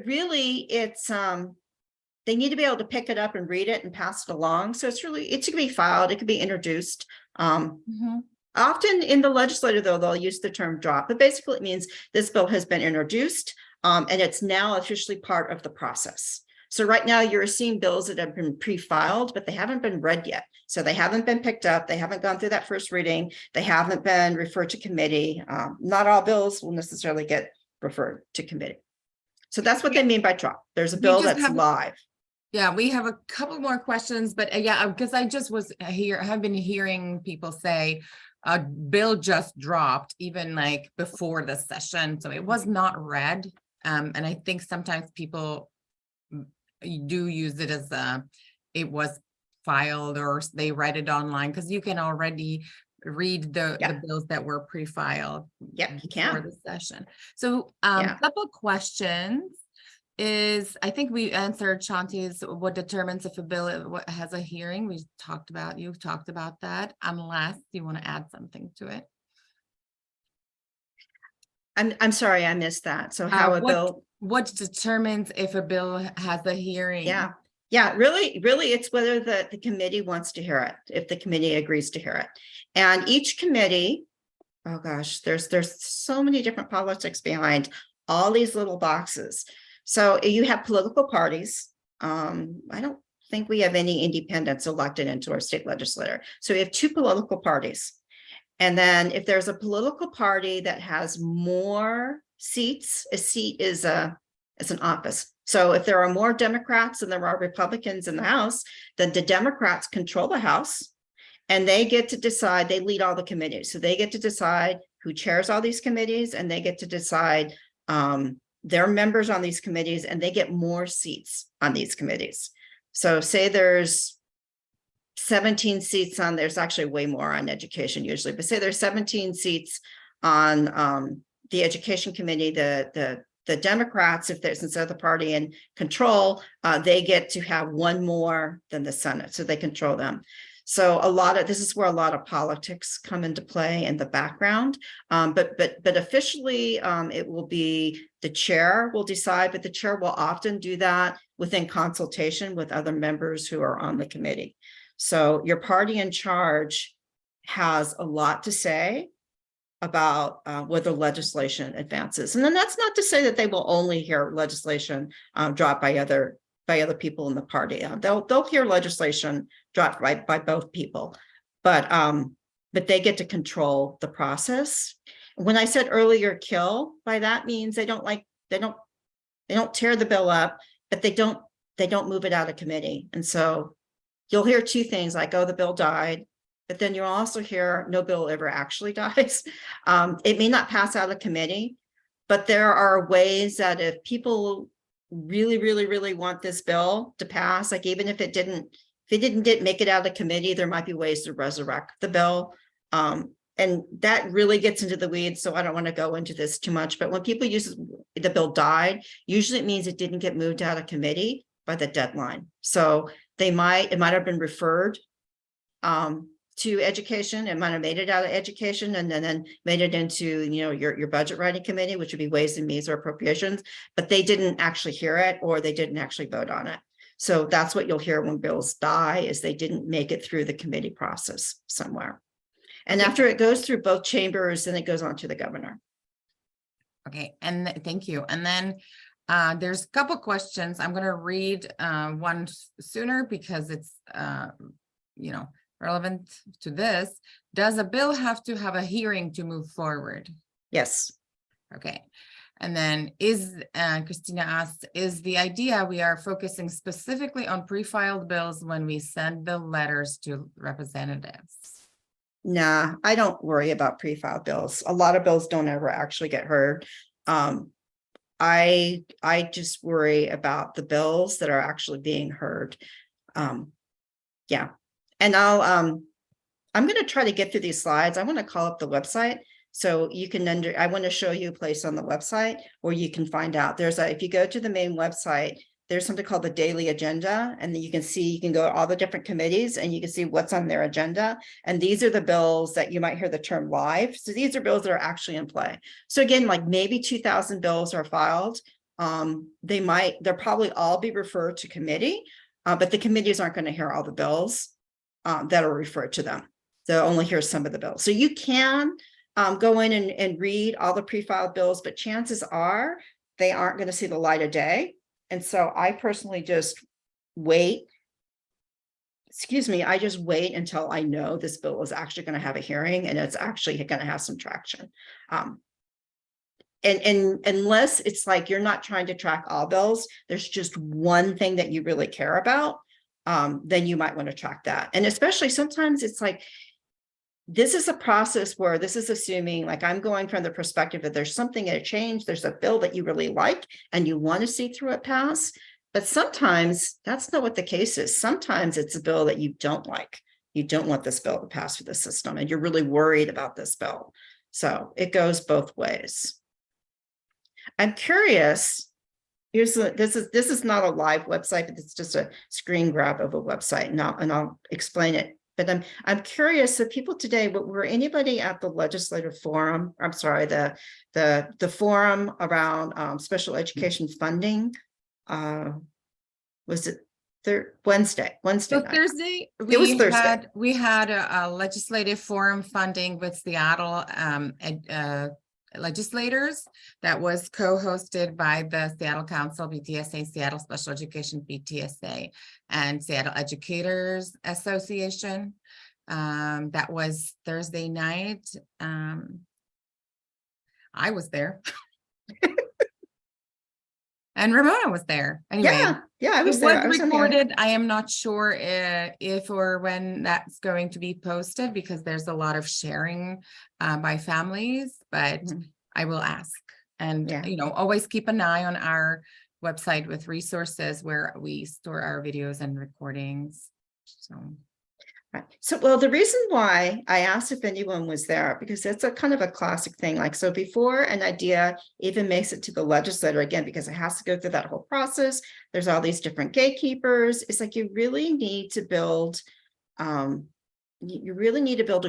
really it's they need to be able to pick it up and read it and pass it along. So it could be filed, it could be introduced. Often in the legislature, though, they'll use the term drop, but basically it means this bill has been introduced and it's now officially part of the process. So right now you're seeing bills that have been pre-filed, but they haven't been read yet. So they haven't been picked up. They haven't gone through that first reading. They haven't been referred to committee. Not all bills will necessarily get referred to committee. So that's what they mean by drop. There's a bill that's live. Yeah, we have a couple more questions, but yeah, because I just was here, have been hearing people say a bill just dropped even like before the session. So it was not read. And I think sometimes people do use it as it was filed, or they read it online, because you can already read the bills that were pre-filed. Yep, you can. For the session. So a couple questions is, I think we answered Shanti's, what determines if a bill has a hearing. You've talked about that, unless you want to add something to it. I'm sorry, I missed that. So how a bill, what determines if a bill has a hearing? Yeah, really, it's whether the committee wants to hear it, if the committee agrees to hear it. And each committee, oh gosh, there's so many different politics behind all these little boxes. So you have political parties. I don't think we have any independents elected into our state legislature. So we have two political parties. And then if there's a political party that has more seats, a seat is an office. So if there are more Democrats than there are Republicans in the House, then the Democrats control the House, and they get to decide, they lead all the committees. So they get to decide who chairs all these committees, and they get to decide their members on these committees, and they get more seats on these committees. So say there's 17 seats on, there's actually way more on education usually, but say there's 17 seats on the education committee, the Democrats, since they're the party in control, they get to have one more than the Senate, so they control them. So this is where a lot of politics come into play in the background. But officially, it will be the chair will decide, but the chair will often do that within consultation with other members who are on the committee. So your party in charge has a lot to say about whether legislation advances. And then that's not to say that they will only hear legislation dropped by other people in the party. They'll hear legislation dropped by both people, but they get to control the process. When I said earlier kill, by that means they don't tear the bill up, but they don't move it out of committee. And so you'll hear two things like, oh, the bill died, but then you'll also hear no bill ever actually dies. It may not pass out of committee, but there are ways that if people really, really, really want this bill to pass, like even if it didn't make it out of committee, there might be ways to resurrect the bill. And that really gets into the weeds, so I don't want to go into this too much. But when people use the bill died, usually it means it didn't get moved out of committee by the deadline. So it might have been referred to education. It might have made it out of education and then made it into your budget writing committee, which would be Ways and Means or Appropriations, but they didn't actually hear it, or they didn't actually vote on it. So that's what you'll hear when bills die, is they didn't make it through the committee process somewhere. And after it goes through both chambers, then it goes on to the governor. Okay, and thank you. And then there's a couple questions. I'm gonna read one sooner because it's you know, relevant to this. Does a bill have to have a hearing to move forward? Yes. Okay. And then Christina asked, is the idea we are focusing specifically on pre-filed bills when we send bill letters to representatives? Nah, I don't worry about pre-filed bills. A lot of bills don't ever actually get heard. I just worry about the bills that are actually being heard. Yeah. And I'm going to try to get through these slides. I want to call up the website so you can I want to show you a place on the website where you can find out. If you go to the main website, there's something called the daily agenda, and then you can go to all the different committees and you can see what's on their agenda. And these are the bills that you might hear the term live. So these are bills that are actually in play. So again, like maybe 2,000 bills are filed. They'll probably all be referred to committee, but the committees aren't going to hear all the bills that are referred to them. They'll only hear some of the bills. So you can go in and read all the pre-filed bills, but chances are they aren't going to see the light of day. And so I personally just wait. I just wait until I know this bill is actually going to have a hearing and it's actually going to have some traction. And unless it's like you're not trying to track all bills, there's just one thing that you really care about, then you might want to track that. And especially sometimes it's like, this is a process where this is assuming, like I'm going from the perspective that there's something that changed, there's a bill that you really like and you want to see through it pass. But sometimes that's not what the case is. Sometimes it's a bill that you don't like. You don't want this bill to pass through the system and you're really worried about this bill. So it goes both ways. I'm curious. This is not a live website, but it's just a screen grab of a website, and I'll explain it. But I'm curious. So people today, were anybody at the legislative forum? I'm sorry, the forum around special education funding. Was it Wednesday So night? Thursday, It was Thursday. we had a legislative forum funding with Seattle legislators that was co-hosted by the Seattle Council, PTSA, Seattle Special Education, PTSA, and Seattle Educators Association. That was Thursday night. I was there. And Ramona was there. Anyway, yeah, I was it there. was recorded. I am not sure if or when that's going to be posted because there's a lot of sharing by families, but I will ask. And, always keep an eye on our website with resources where we store our videos and recordings. So, well, the reason why I asked if anyone was there, because it's a kind of a classic thing. Like, so before an idea even makes it to the legislator, again, because it has to go through that whole process, there's all these different gatekeepers. It's like, you really need to build, a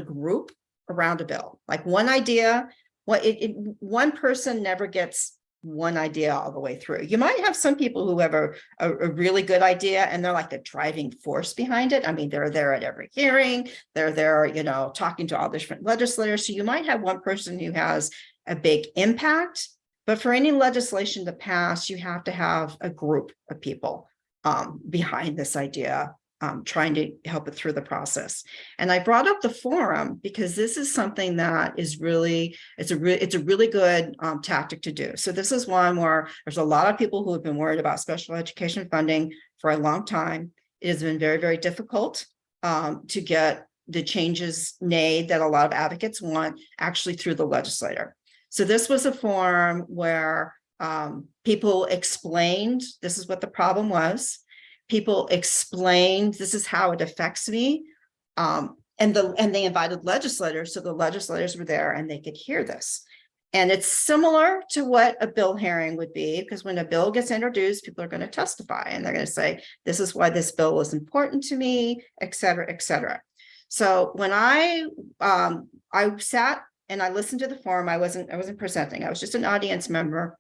group around a bill. Like one idea, one person never gets one idea all the way through. You might have some people who have a really good idea and they're like the driving force behind it. I mean, they're there at every hearing, they're there, talking to all the different legislators. So you might have one person who has a big impact, but for any legislation to pass, you have to have a group of people behind this idea, trying to help it through the process. And I brought up the forum because this is something that is really, it's a really good tactic to do. So this is one where there's a lot of people who have been worried about special education funding for a long time. It has been very, very difficult to get the changes made that a lot of advocates want actually through the legislator. So this was a forum where people explained, this is what the problem was. People explained, this is how it affects me. And they invited legislators, so the legislators were there and they could hear this. And it's similar to what a bill hearing would be, because when a bill gets introduced, people are going to testify and they're going to say, this is why this bill is important to me, et cetera, et cetera. So when I sat and I listened to the forum, I wasn't presenting, I was just an audience member.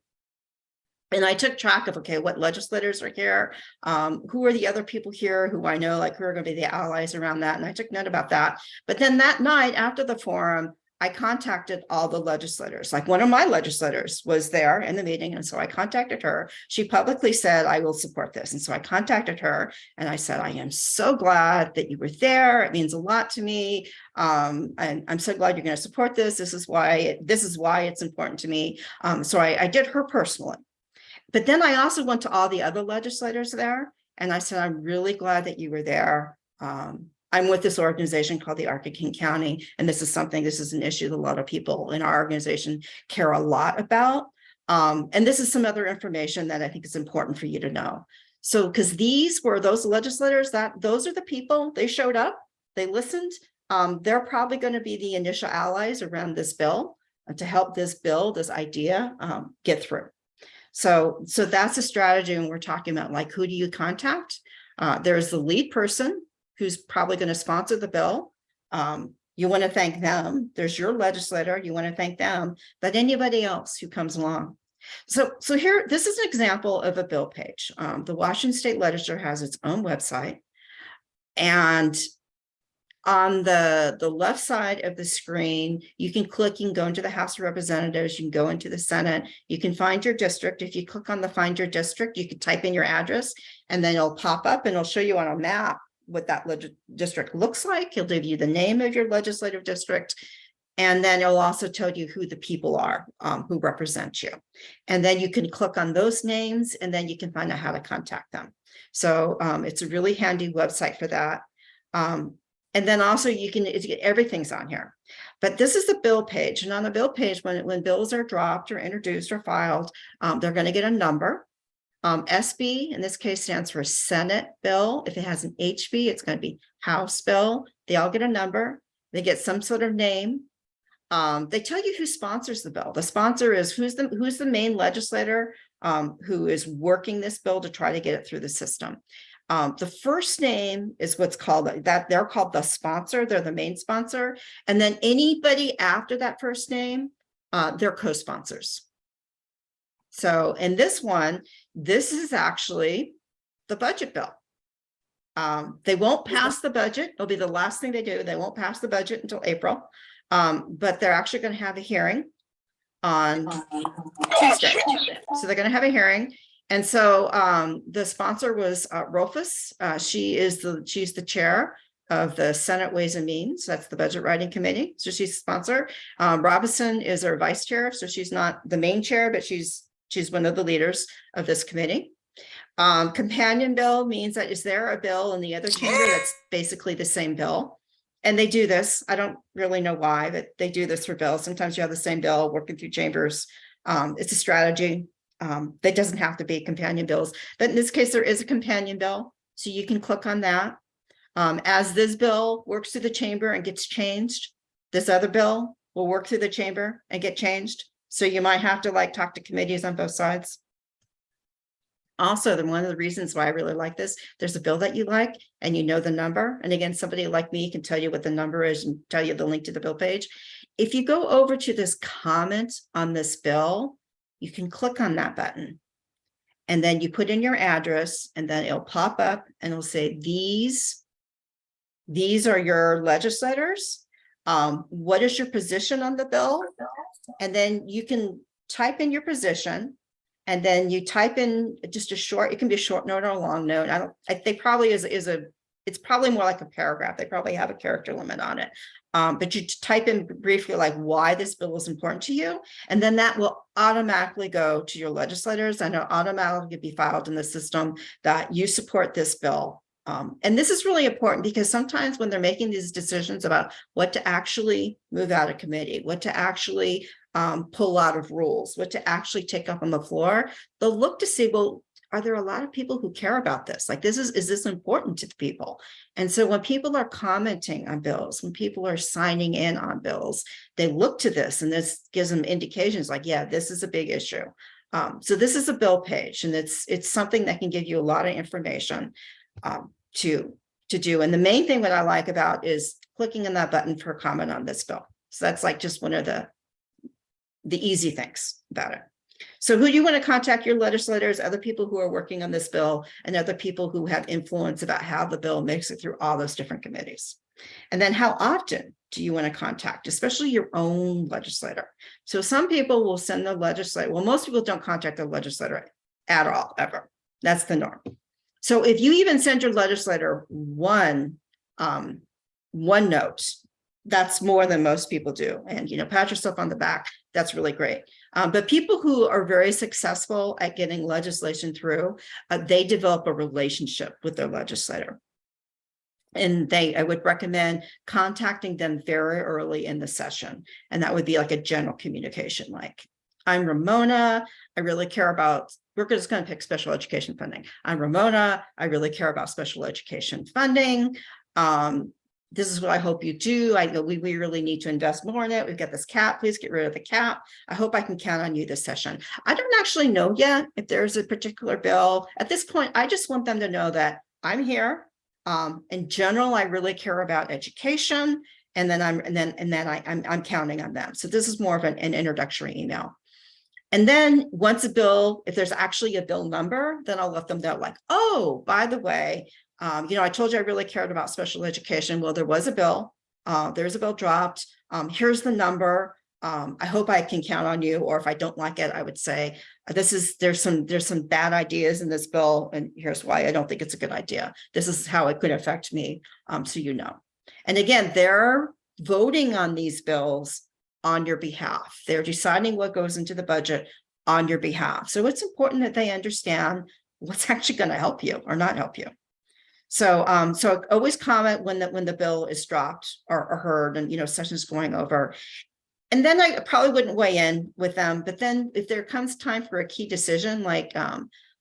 And I took track of, okay, what legislators are here? Who are the other people here who I know, like who are going to be the allies around that? And I took note about that. But then that night after the forum, I contacted all the legislators. Like one of my legislators was there in the meeting. And so I contacted her. She publicly said, I will support this. And so I contacted her and I said, I am so glad that you were there. It means a lot to me. And I'm so glad you're going to support this. This is why it's important to me. So I did her personally. But then I also went to all the other legislators there. And I said, I'm really glad that you were there. I'm with this organization called the Arc of King County, and this is an issue that a lot of people in our organization care a lot about. And this is some other information that I think is important for you to know. So, because these were those legislators, those are the people, they showed up, they listened. They're probably going to be the initial allies around this bill to help this idea get through. So that's a strategy when we're talking about like, who do you contact? There's the lead person who's probably going to sponsor the bill. You want to thank them. There's your legislator. You want to thank them, but anybody else who comes along. So here, this is an example of a bill page. The Washington State Legislature has its own website. And on the left side of the screen, you can go into the House of Representatives, you can go into the Senate, you can find your district. If you click on the Find Your District, you can type in your address, and then it'll pop up and it'll show you on a map what that district looks like. He'll give you the name of your legislative district, and then it'll also tell you who the people are who represent you. And then you can click on those names, and then you can find out how to contact them. So it's a really handy website for that. And then also everything's on here. But this is the bill page. And on the bill page, when bills are dropped or introduced or filed, they're going to get a number. SB in this case stands for Senate bill. If it has an HB, it's going to be House bill. They all get a number. They get some sort of name. They tell you who sponsors the bill. The sponsor is who's the main legislator who is working this bill to try to get it through the system. The first name is what's called that. They're called the sponsor. They're the main sponsor. And then anybody after that first name, they're co-sponsors. So in this one, this is actually the budget bill. They won't pass the budget. It'll be the last thing they do. They won't pass the budget until April, but they're actually going to have a hearing on Tuesday. So they're going to have a hearing. And so the sponsor was Rofus. She's the chair of the Senate Ways and Means. That's the Budget Writing Committee. So she's a sponsor. Robinson is our vice chair. So she's not the main chair, but she's one of the leaders of this committee. Companion bill means that is there a bill in the other chamber that's basically the same bill? And they do this. I don't really know why, but they do this for bills. Sometimes you have the same bill working through chambers. It's a strategy. That doesn't have to be companion bills, but in this case, there is a companion bill. So you can click on that. As this bill works through the chamber and gets changed, this other bill will work through the chamber and get changed. So you might have to talk to committees on both sides. Also, one of the reasons why I really like this, there's a bill that you like and you know the number. And again, somebody like me can tell you what the number is and tell you the link to the bill page. If you go over to this comment on this bill, you can click on that button and then you put in your address and then it'll pop up and it'll say, these are your legislators. What is your position on the bill? And then you can type in your position and then you type in just it can be a short note or a long note. They probably it's probably more like a paragraph. They probably have a character limit on it. But you type in briefly why this bill is important to you, and then that will automatically go to your legislators and it'll automatically be filed in the system that you support this bill. And this is really important because sometimes when they're making these decisions about what to actually move out of committee, what to actually pull out of rules, what to actually take up on the floor, they'll look to see, well, are there a lot of people who care about this? Is this important to the people? And so when people are commenting on bills, when people are signing in on bills, they look to this and this gives them indications yeah, this is a big issue. So this is a bill page and it's something that can give you a lot of information to do. And the main thing that I like about is clicking on that button for a comment on this bill. So that's just one of the easy things about it. So who do you want to contact? Your legislators, other people who are working on this bill, and other people who have influence about how the bill makes it through all those different committees. And then how often do you want to contact, especially your own legislator? So some people will send the legislator. Well, most people don't contact their legislator at all, ever. That's the norm. So if you even send your legislator one note, that's more than most people do. And, pat yourself on the back. That's really great. But people who are very successful at getting legislation through, they develop a relationship with their legislator. And I would recommend contacting them very early in the session. And that would be like a general communication, like, I'm Ramona, I really care about, we're just going to pick special education funding. I'm Ramona, I really care about special education funding. This is what I hope you do. I know we really need to invest more in it. We've got this cap. Please get rid of the cap. I hope I can count on you this session. I don't actually know yet if there's a particular bill. At this point, I just want them to know that I'm here. In general, I really care about education, and then I'm counting on them. So this is more of an introductory email. And then once a bill, if there's actually a bill number, then I'll let them know, like, oh, by the way, I told you I really cared about special education. Well, there was a bill. There's a bill dropped. Here's the number. I hope I can count on you. Or if I don't like it, I would say, there's some bad ideas in this bill, and here's why I don't think it's a good idea. This is how it could affect me. So And again, they're voting on these bills on your behalf. They're deciding what goes into the budget on your behalf. So it's important that they understand what's actually going to help you or not help you. So always comment when the bill is dropped or heard, and session's going over. And then I probably wouldn't weigh in with them. But then if there comes time for a key decision, like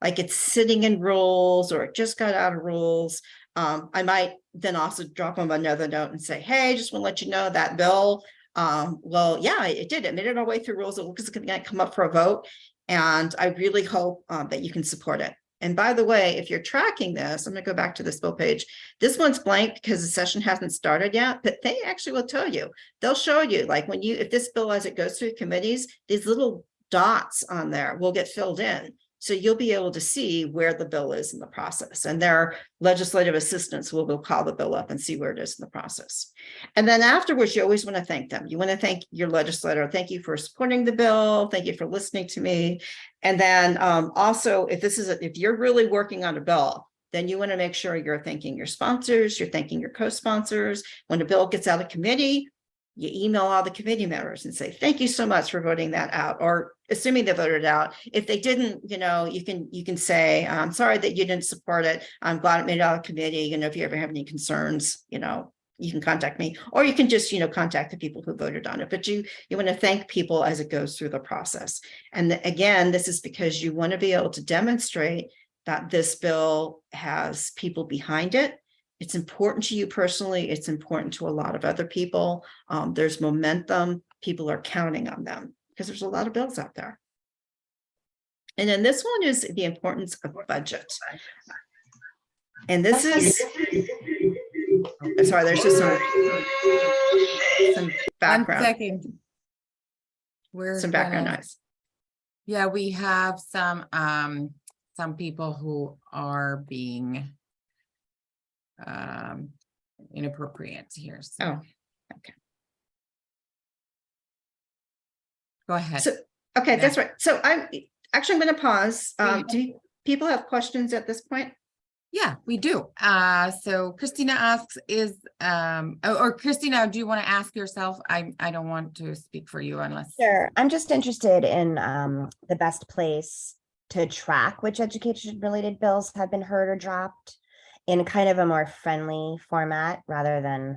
it's sitting in rules or it just got out of rules, I might then also drop them another note and say, hey, just want to let you know that bill, well, yeah, it did. It made it all the way through rules. It looks like it's going to come up for a vote. And I really hope that you can support it. And by the way, if you're tracking this, I'm going to go back to this bill page. This one's blank because the session hasn't started yet, but they actually will tell you. They'll show you, like, if this bill, as it goes through committees, these little dots on there will get filled in. So you'll be able to see where the bill is in the process, and their legislative assistants will call the bill up and see where it is in the process. And then afterwards, you always want to thank them. You want to thank your legislator. Thank you for supporting the bill. Thank you for listening to me. And then also, if you're really working on a bill, then you want to make sure you're thanking your sponsors, you're thanking your co-sponsors. When a bill gets out of committee, you email all the committee members and say, thank you so much for voting that out, or assuming they voted it out. If they didn't, you can say, I'm sorry that you didn't support it. I'm glad it made it out of committee. If you ever have any concerns, you can contact me, or you can just, contact the people who voted on it. But you want to thank people as it goes through the process. And again, this is because you want to be able to demonstrate that this bill has people behind it. It's important to you personally. It's important to a lot of other people. There's momentum. People are counting on them because there's a lot of bills out there. And then this one is the importance of budget. And this is, sorry, there's just some background. 1 second. Some background noise. Yeah, we have some people who are being inappropriate here. So. Oh, okay. Go ahead. So, okay, yeah. That's right. So I'm going to pause. Do people have questions at this point? Yeah, we do. So Christina asks, or Christina, do you want to ask yourself? I don't want to speak for you unless. Sure. I'm just interested in the best place to track which education-related bills have been heard or dropped in kind of a more friendly format rather than,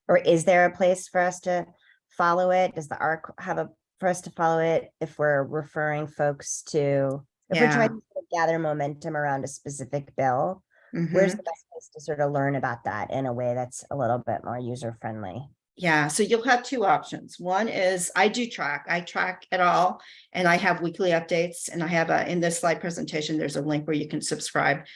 or is there a place for us to follow it? Does the ARC have for us to follow it if we're referring folks to, if we're trying to gather momentum around a specific bill? Where's the best place to sort of learn about that in a way that's a little bit more user-friendly? Yeah, so you'll have two options. One is I track it all, and I have weekly updates, and I have in this slide presentation, there's a link where you can subscribe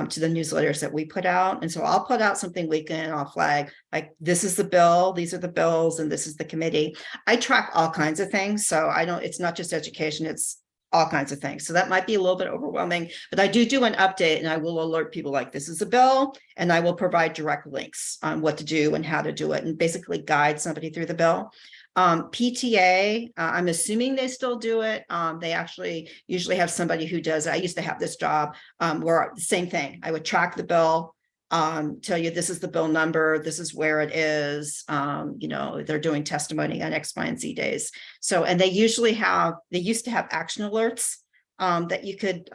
to the newsletters that we put out. And so I'll put out something weekly and I'll flag like, this is the bill, these are the bills, and this is the committee. I track all kinds of things. So it's not just education, it's all kinds of things. So that might be a little bit overwhelming, but I do an update and I will alert people like this is a bill, and I will provide direct links on what to do and how to do it and basically guide somebody through the bill. PTA, I'm assuming they still do it. They actually usually have somebody who does it. I used to have this job where the same thing. I would track the bill, tell you this is the bill number, this is where it is. They're doing testimony on X, Y, and Z days. So, and they used to have action alerts that you could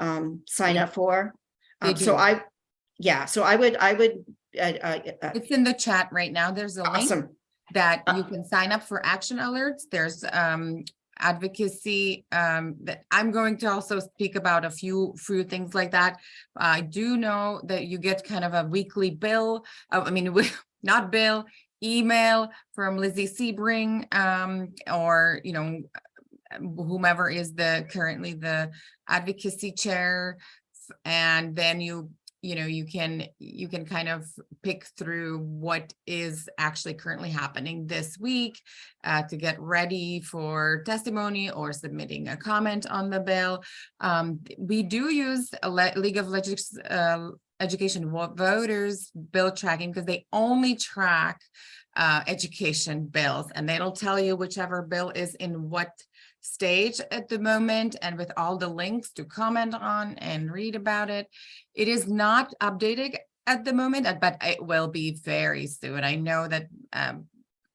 sign up for. So I would. It's in the chat right now. There's a link that you can sign up for action alerts. There's advocacy that I'm going to also speak about a few things like that. I do know that you get kind of a weekly bill. Not bill, email from Lizzie Sebring, or whomever is currently the advocacy chair, and then you can kind of pick through what is actually currently happening this week to get ready for testimony or submitting a comment on the bill. We do use a League of Education Voters bill tracking because they only track education bills, and it'll tell you whichever bill is in what stage at the moment, and with all the links to comment on and read about it. It is not updated at the moment, but it will be very soon. I know that a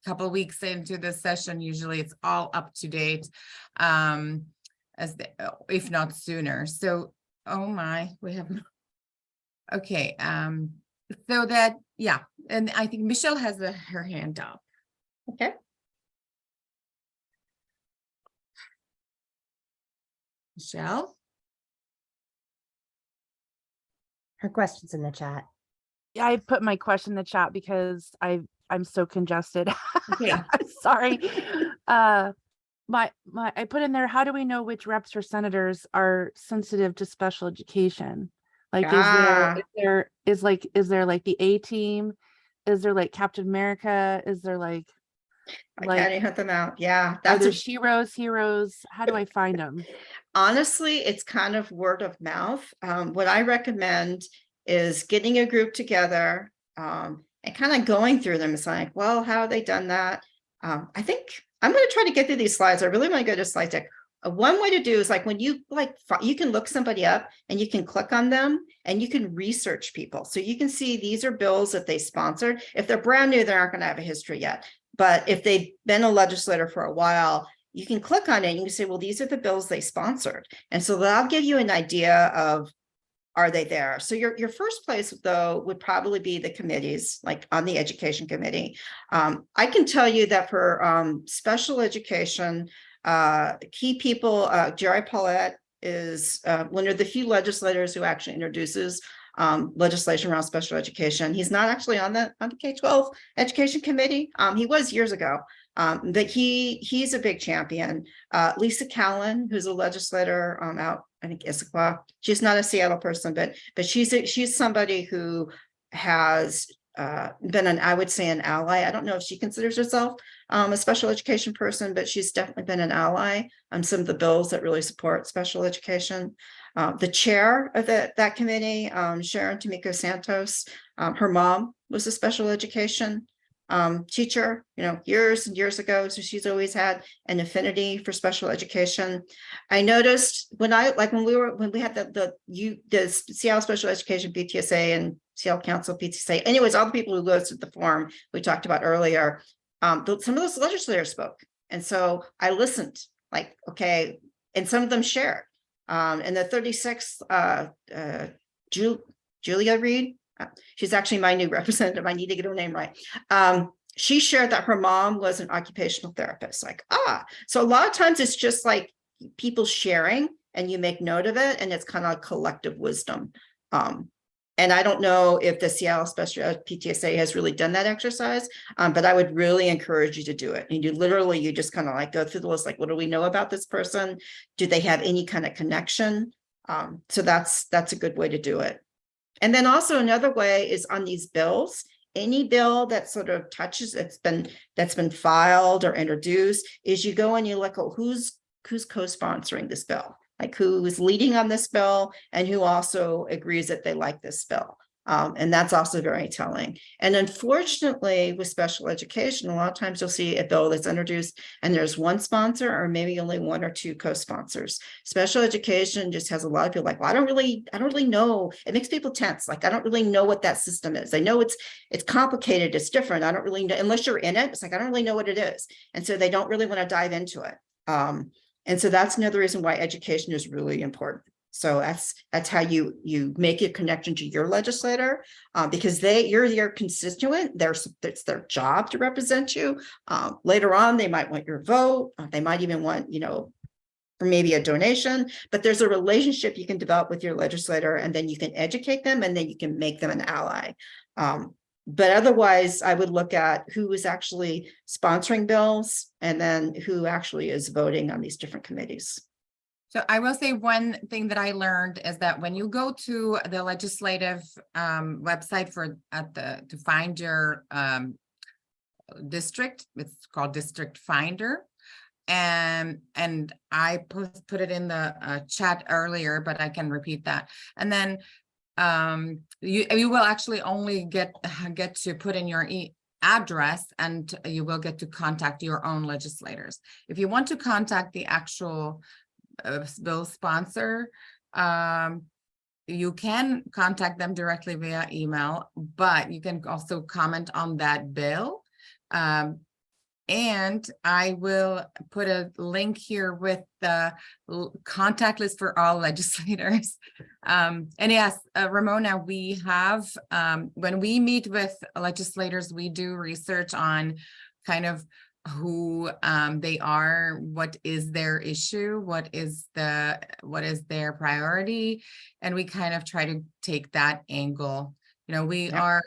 couple of weeks into the session, usually it's all up to date, if not sooner. So, oh my, we have, okay. So that, yeah, and I think Michelle has her hand up. Okay. Michelle? Her question's in the chat. Yeah, I put my question in the chat because I'm so congested. Okay. Sorry. I put in there, how do we know which reps or senators are sensitive to special education? Like, is there like the A team? Is there like Captain America? Is there like I can't hunt them out. Yeah. Are there heroes? How do I find them? Honestly, it's kind of word of mouth. What I recommend is getting a group together and kind of going through them. It's like, well, how have they done that? I think I'm going to try to get through these slides. I really want to go to slide deck. One way to do is like when you you can look somebody up and you can click on them and you can research people. So you can see these are bills that they sponsored. If they're brand new, they aren't going to have a history yet. But if they've been a legislator for a while, you can click on it and you can say, well, these are the bills they sponsored. And so that'll give you an idea of, are they there? So your first place, though, would probably be the committees, like on the education committee. I can tell you that for special education, key people, Jerry Paulette is one of the few legislators who actually introduces legislation around special education. He's not actually on the K-12 education committee. He was years ago, but he's a big champion. Lisa Callan, who's a legislator out, I think, Issaquah. She's not a Seattle person, but she's somebody who has been I would say an ally. I don't know if she considers herself a special education person, but she's definitely been an ally on some of the bills that really support special education. The chair of that committee, Sharon Tomiko Santos, her mom was a special education teacher, years and years ago. So she's always had an affinity for special education. I noticed when we had the Seattle Special Education PTSA and Seattle Council PTSA, anyways, all the people who go to the forum we talked about earlier, some of those legislators spoke. And so I listened, like, okay, and some of them shared. And the 36th, Julia Reed, she's actually my new representative. I need to get her name right. She shared that her mom was an occupational therapist. Like, so a lot of times it's just like people sharing and you make note of it and it's kind of collective wisdom. And I don't know if the Seattle Special PTSA has really done that exercise, but I would really encourage you to do it. And you just kind of like go through the list, like, what do we know about this person? Do they have any kind of connection? So that's a good way to do it. And then also another way is on these bills. Any bill that sort of touches that's been filed or introduced, is you go and you look at who's co-sponsoring this bill, like who is leading on this bill and who also agrees that they like this bill. And that's also very telling. And unfortunately, with special education, a lot of times you'll see a bill that's introduced and there's one sponsor or maybe only one or two co-sponsors. Special education just has a lot of people like, well, I don't really know. It makes people tense. Like, I don't really know what that system is. I know it's complicated. It's different. I don't really know, unless you're in it. It's like, I don't really know what it is. And so they don't really want to dive into it. And so that's another reason why education is really important. So that's how you make a connection to your legislator, because you're your constituent. It's their job to represent you. Later on, they might want your vote. They might even want, or maybe a donation, but there's a relationship you can develop with your legislator, and then you can educate them, and then you can make them an ally. But otherwise, I would look at who is actually sponsoring bills and then who actually is voting on these different committees. So I will say one thing that I learned is that when you go to the legislative website to find your district, it's called District Finder. And I put it in the chat earlier, but I can repeat that. And then you will actually only get to put in your address, and you will get to contact your own legislators. If you want to contact the actual bill sponsor, you can contact them directly via email, but you can also comment on that bill. And I will put a link here with the contact list for all legislators. And yes, Ramona, we have, when we meet with legislators, we do research on kind of who they are, what is their issue, what is their priority, and we kind of try to take that angle. We are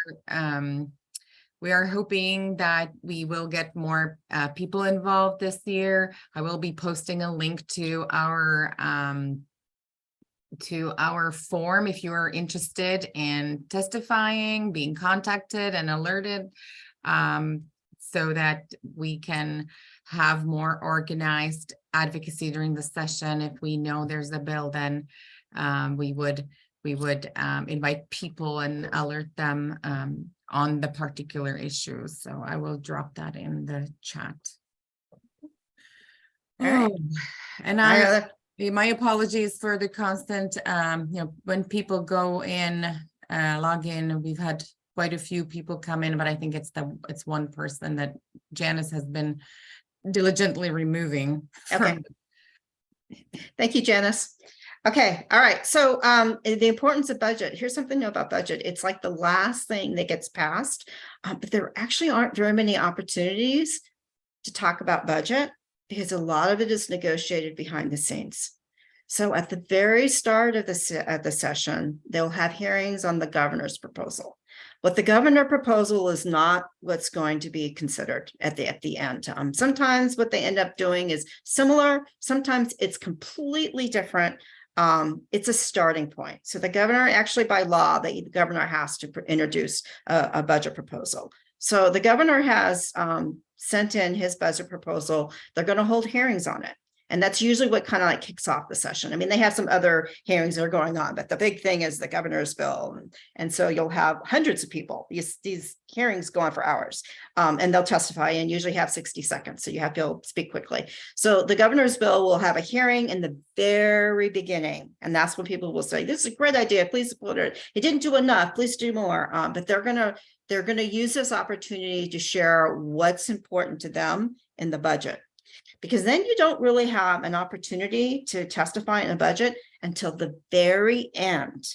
hoping that we will get more people involved this year. I will be posting a link to our form if you are interested in testifying, being contacted and alerted, so that we can have more organized advocacy during the session. If we know there's a bill, then we would invite people and alert them on the particular issues. So I will drop that in the chat. Right. And my apologies for the constant, when people go in, log in, we've had quite a few people come in, but I think it's one person that Janice has been diligently removing. Okay. Thank you, Janice. Okay. All right. So the importance of budget. Here's something new about budget. It's like the last thing that gets passed, but there actually aren't very many opportunities to talk about budget because a lot of it is negotiated behind the scenes. So at the very start of the session, they'll have hearings on the governor's proposal. What the governor proposal is not what's going to be considered at the end. Sometimes what they end up doing is similar. Sometimes it's completely different. It's a starting point. So the governor, actually by law, the governor has to introduce a budget proposal. So the governor has sent in his budget proposal. They're going to hold hearings on it. And that's usually what kind of like kicks off the session. I mean, they have some other hearings that are going on, but the big thing is the governor's bill. And so you'll have hundreds of people. These hearings go on for hours, and they'll testify and usually have 60 seconds. So you have to speak quickly. So the governor's bill will have a hearing in the very beginning. And that's when people will say, this is a great idea. Please support it. It didn't do enough. Please do more. But they're going to use this opportunity to share what's important to them in the budget. Because then you don't really have an opportunity to testify in a budget until the very end.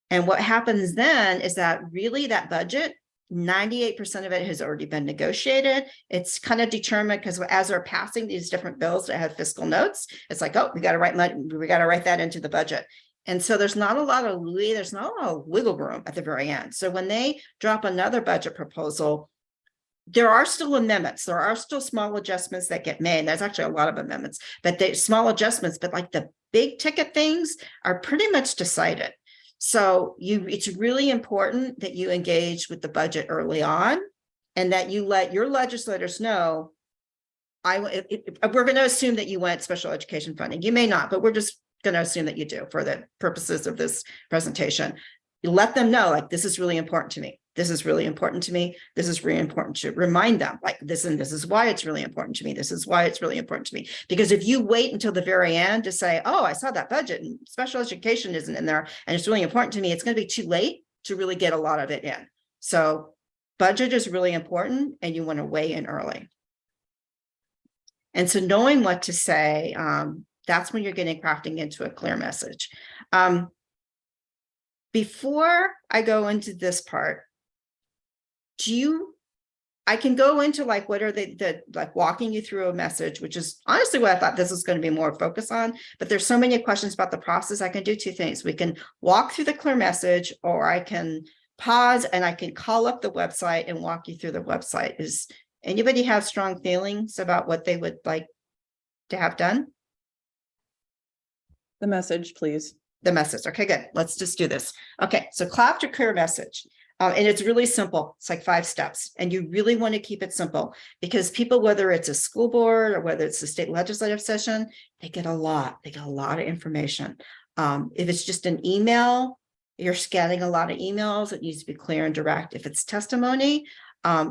And what happens then is that really that budget, 98% of it has already been negotiated. It's kind of determined because as they're passing these different bills that have fiscal notes, it's like, oh, we got to write that into the budget. And so there's not a lot of leeway, there's not a lot of wiggle room at the very end. So when they drop another budget proposal, there are still amendments. There are still small adjustments that get made. There's actually a lot of amendments, but they small adjustments, but like the big ticket things are pretty much decided. So it's really important that you engage with the budget early on and that you let your legislators know, we're going to assume that you want special education funding. You may not, but we're just going to assume that you do for the purposes of this presentation. You let them know, like, this is really important to me. This is really important to me. This is really important to remind them, like this, and this is why it's really important to me. This is why it's really important to me. Because if you wait until the very end to say, oh, I saw that budget and special education isn't in there and it's really important to me, it's going to be too late to really get a lot of it in. So budget is really important and you want to weigh in early. And so knowing what to say, that's when you're getting crafting into a clear message. Before I go into this part, I can go into like, what are like walking you through a message, which is honestly what I thought this was going to be more focus on, but there's so many questions about the process. I can do two things. We can walk through the clear message, or I can pause and I can call up the website and walk you through the website. Is anybody have strong feelings about what they would like to have done? The message, please. The message. Okay, good. Let's just do this. Okay, so craft your clear message. And it's really simple. It's like 5 steps. And you really want to keep it simple because people, whether it's a school board or whether it's a state legislative session, they get a lot of information. If it's just an email, you're scanning a lot of emails. It needs to be clear and direct. If it's testimony,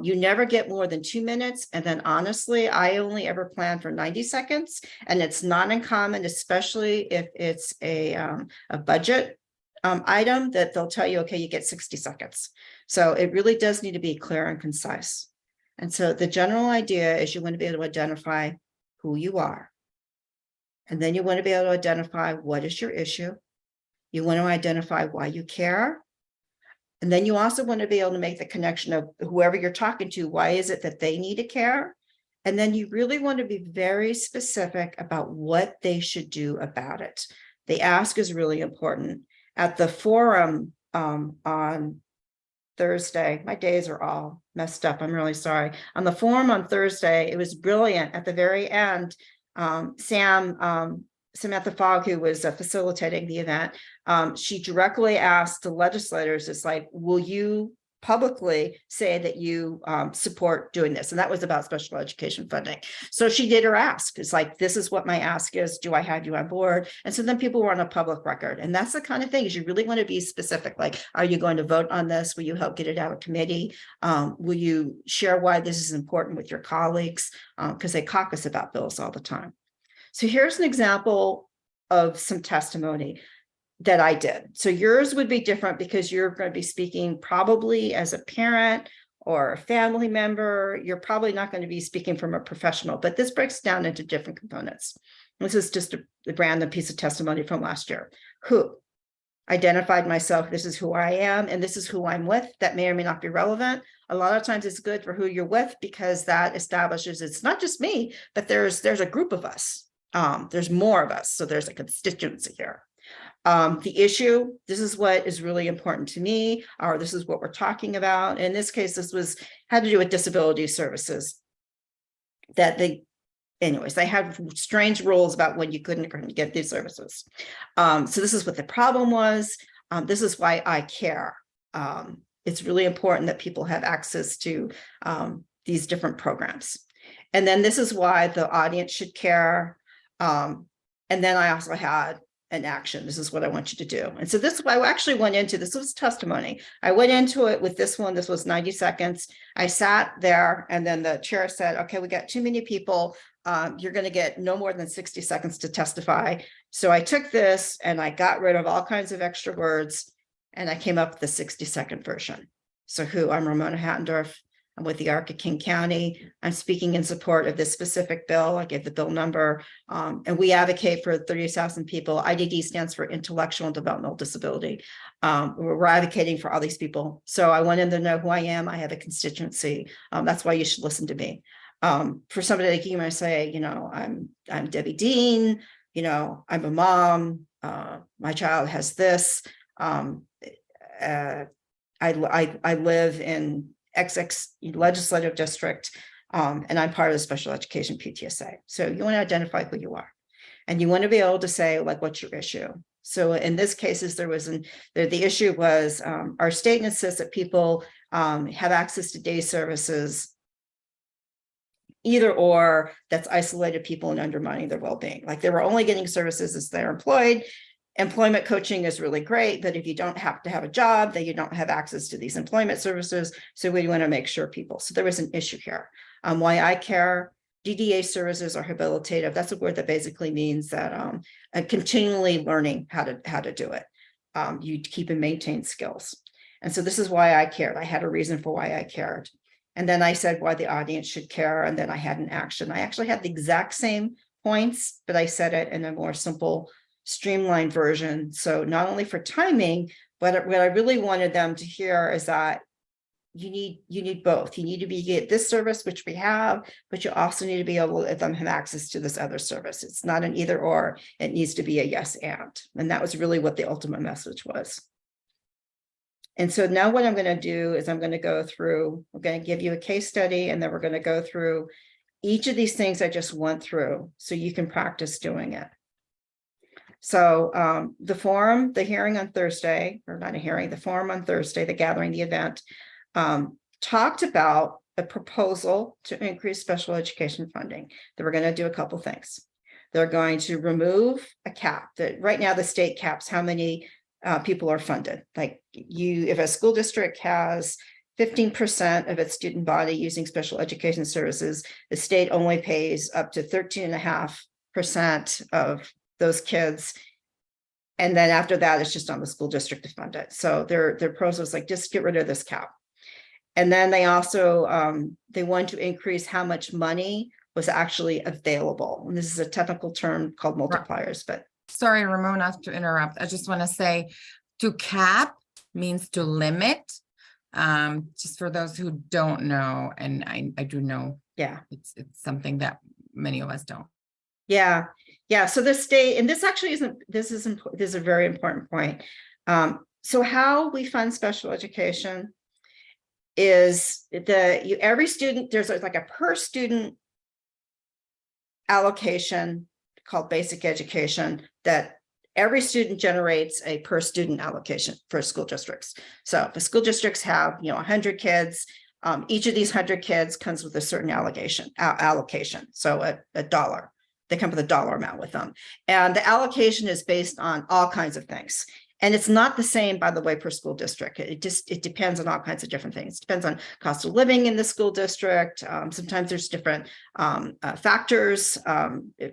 you never get more than 2 minutes. And then honestly, I only ever plan for 90 seconds. And it's not uncommon, especially if it's a budget item, that they'll tell you, okay, you get 60 seconds. So it really does need to be clear and concise. And so the general idea is you want to be able to identify who you are. And then you want to be able to identify what is your issue. You want to identify why you care. And then you also want to be able to make the connection of whoever you're talking to, why is it that they need to care? And then you really want to be very specific about what they should do about it. The ask is really important. At the forum on Thursday, my days are all messed up. I'm really sorry. On the forum on Thursday, it was brilliant. At the very end, Samantha Fogg, who was facilitating the event, she directly asked the legislators, it's like, will you publicly say that you support doing this? And that was about special education funding. So she did her ask. It's like, this is what my ask is. Do I have you on board? And so then people were on a public record. And that's the kind of thing is you really want to be specific. Like, are you going to vote on this? Will you help get it out of committee? Will you share why this is important with your colleagues? Because they caucus about bills all the time. So here's an example of some testimony that I did. So yours would be different because you're going to be speaking probably as a parent or a family member. You're probably not going to be speaking from a professional, but this breaks down into different components. This is just a random piece of testimony from last year. Who identified myself, this is who I am, and this is who I'm with. That may or may not be relevant. A lot of times it's good for who you're with because that establishes it's not just me, but there's a group of us. There's more of us. So there's a constituency here. The issue, this is what is really important to me, or this is what we're talking about. In this case, this had to do with disability services that they had strange rules about when you couldn't get these services. So this is what the problem was. This is why I care. It's really important that people have access to these different programs. And then this is why the audience should care. And then I also had an action. This is what I want you to do. And so this, I actually went into, this was testimony. I went into it with this one. This was 90 seconds. I sat there and then the chair said, okay, we got too many people. You're going to get no more than 60 seconds to testify. So I took this and I got rid of all kinds of extra words and I came up with the 60-second version. So I'm Ramona Hattendorf. I'm with the ARC of King County. I'm speaking in support of this specific bill. I gave the bill number, and we advocate for 30,000 people. IDD stands for Intellectual and Developmental Disability. We're advocating for all these people. So I want them to know who I am. I have a constituency. That's why you should listen to me. For somebody like you might say, I'm Debbie Dean, I'm a mom. my child has this. I live in XX legislative district, and I'm part of the special education PTSA. So you want to identify who you are, and you want to be able to say, like, what's your issue? So in this cases, the issue was our state insists that people have access to day services, either or, that's isolated people and undermining their well-being. Like, they were only getting services as they're employed. Employment coaching is really great, but if you don't have to have a job, then you don't have access to these employment services. So we want to make sure people. So there was an issue here. Why I care. DDA services are habilitative. That's a word that basically means that continually learning how to do it. You keep and maintain skills. And so this is why I cared. I had a reason for why I cared. And then I said why the audience should care. And then I had an action. I actually had the exact same points, but I said it in a more simple, streamlined version. So not only for timing, but what I really wanted them to hear is that you need both. You need to get this service, which we have, but you also need to be able to let them have access to this other service. It's not an either or, it needs to be a yes and that was really what the ultimate message was. And so now what I'm going to do is I'm going to give you a case study, and then we're going to go through each of these things I just went through so you can practice doing it. So the hearing on Thursday, or not a hearing, the forum on Thursday, the gathering, the event, talked about a proposal to increase special education funding. That we're going to do a couple things. They're going to remove a cap that right now the state caps how many people are funded. Like if a school district has 15% of its student body using special education services, the state only pays up to 13.5% of those kids. And then after that, it's just on the school district to fund it. So their proposal is like, just get rid of this cap. And then they also, they want to increase how much money was actually available. And this is a technical term called multipliers, but. Sorry, Ramona, to interrupt. I just want to say to cap means to limit. Just for those who don't know, and I do know. Yeah. It's something that many of us don't. Yeah. Yeah. So the state, and this actually this is a very important point. So how we fund special education is every student, there's like a per student allocation called basic education that every student generates a per student allocation for school districts. So the school districts have, 100 kids. Each of these 100 kids comes with a certain allocation. So a dollar. They come with a dollar amount with them. And the allocation is based on all kinds of things. And it's not the same, by the way, per school district. It depends on all kinds of different things. It depends on cost of living in the school district. Sometimes there's different factors,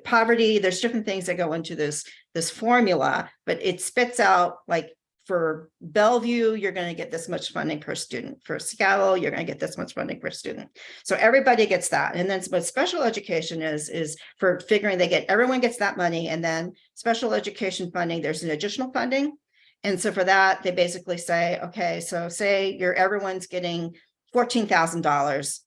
poverty. There's different things that go into this formula, but it spits out, like, for Bellevue, you're going to get this much funding per student. For Seattle, you're going to get this much funding per student. So everybody gets that. And then what special education is for figuring everyone gets that money. And then special education funding, there's an additional funding. And so for that, they basically say, okay, so say everyone's getting $14,000.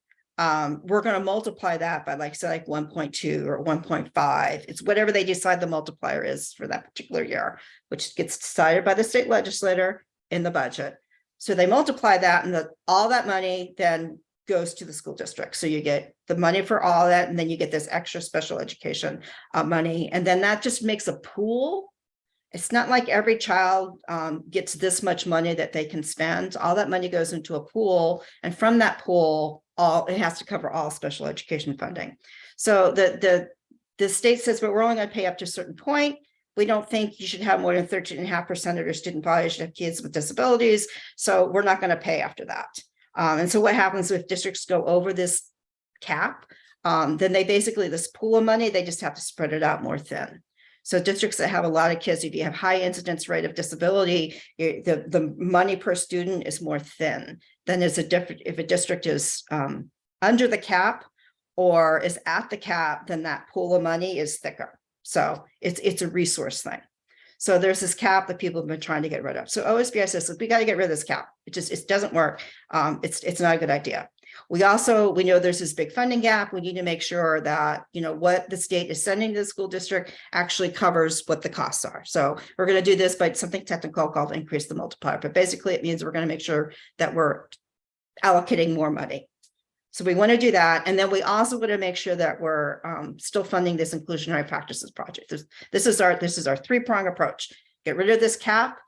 We're going to multiply that by like 1.2 or 1.5. It's whatever they decide the multiplier is for that particular year, which gets decided by the state legislator in the budget. So they multiply that, and all that money then goes to the school district. So you get the money for all that, and then you get this extra special education money. And then that just makes a pool. It's not like every child gets this much money that they can spend. All that money goes into a pool, and from that pool, it has to cover all special education funding. So the state says, but we're only going to pay up to a certain point. We don't think you should have more than 13.5% of your student body should have kids with disabilities. So we're not going to pay after that. And so what happens if districts go over this cap? Then they basically, this pool of money, they just have to spread it out more thin. So districts that have a lot of kids, if you have high incidence rate of disability, the money per student is more thin than if a district is under the cap or is at the cap, then that pool of money is thicker. So it's a resource thing. So there's this cap that people have been trying to get rid of. So OSBI says, we got to get rid of this cap. It doesn't work. It's not a good idea. We know there's this big funding gap. We need to make sure that, what the state is sending to the school district actually covers what the costs are. So we're going to do this by something technical called increase the multiplier. But basically, it means we're going to make sure that we're allocating more money. So we want to do that. And then we also want to make sure that we're still funding this inclusionary practices project. This is our three-prong approach. Get rid of this cap,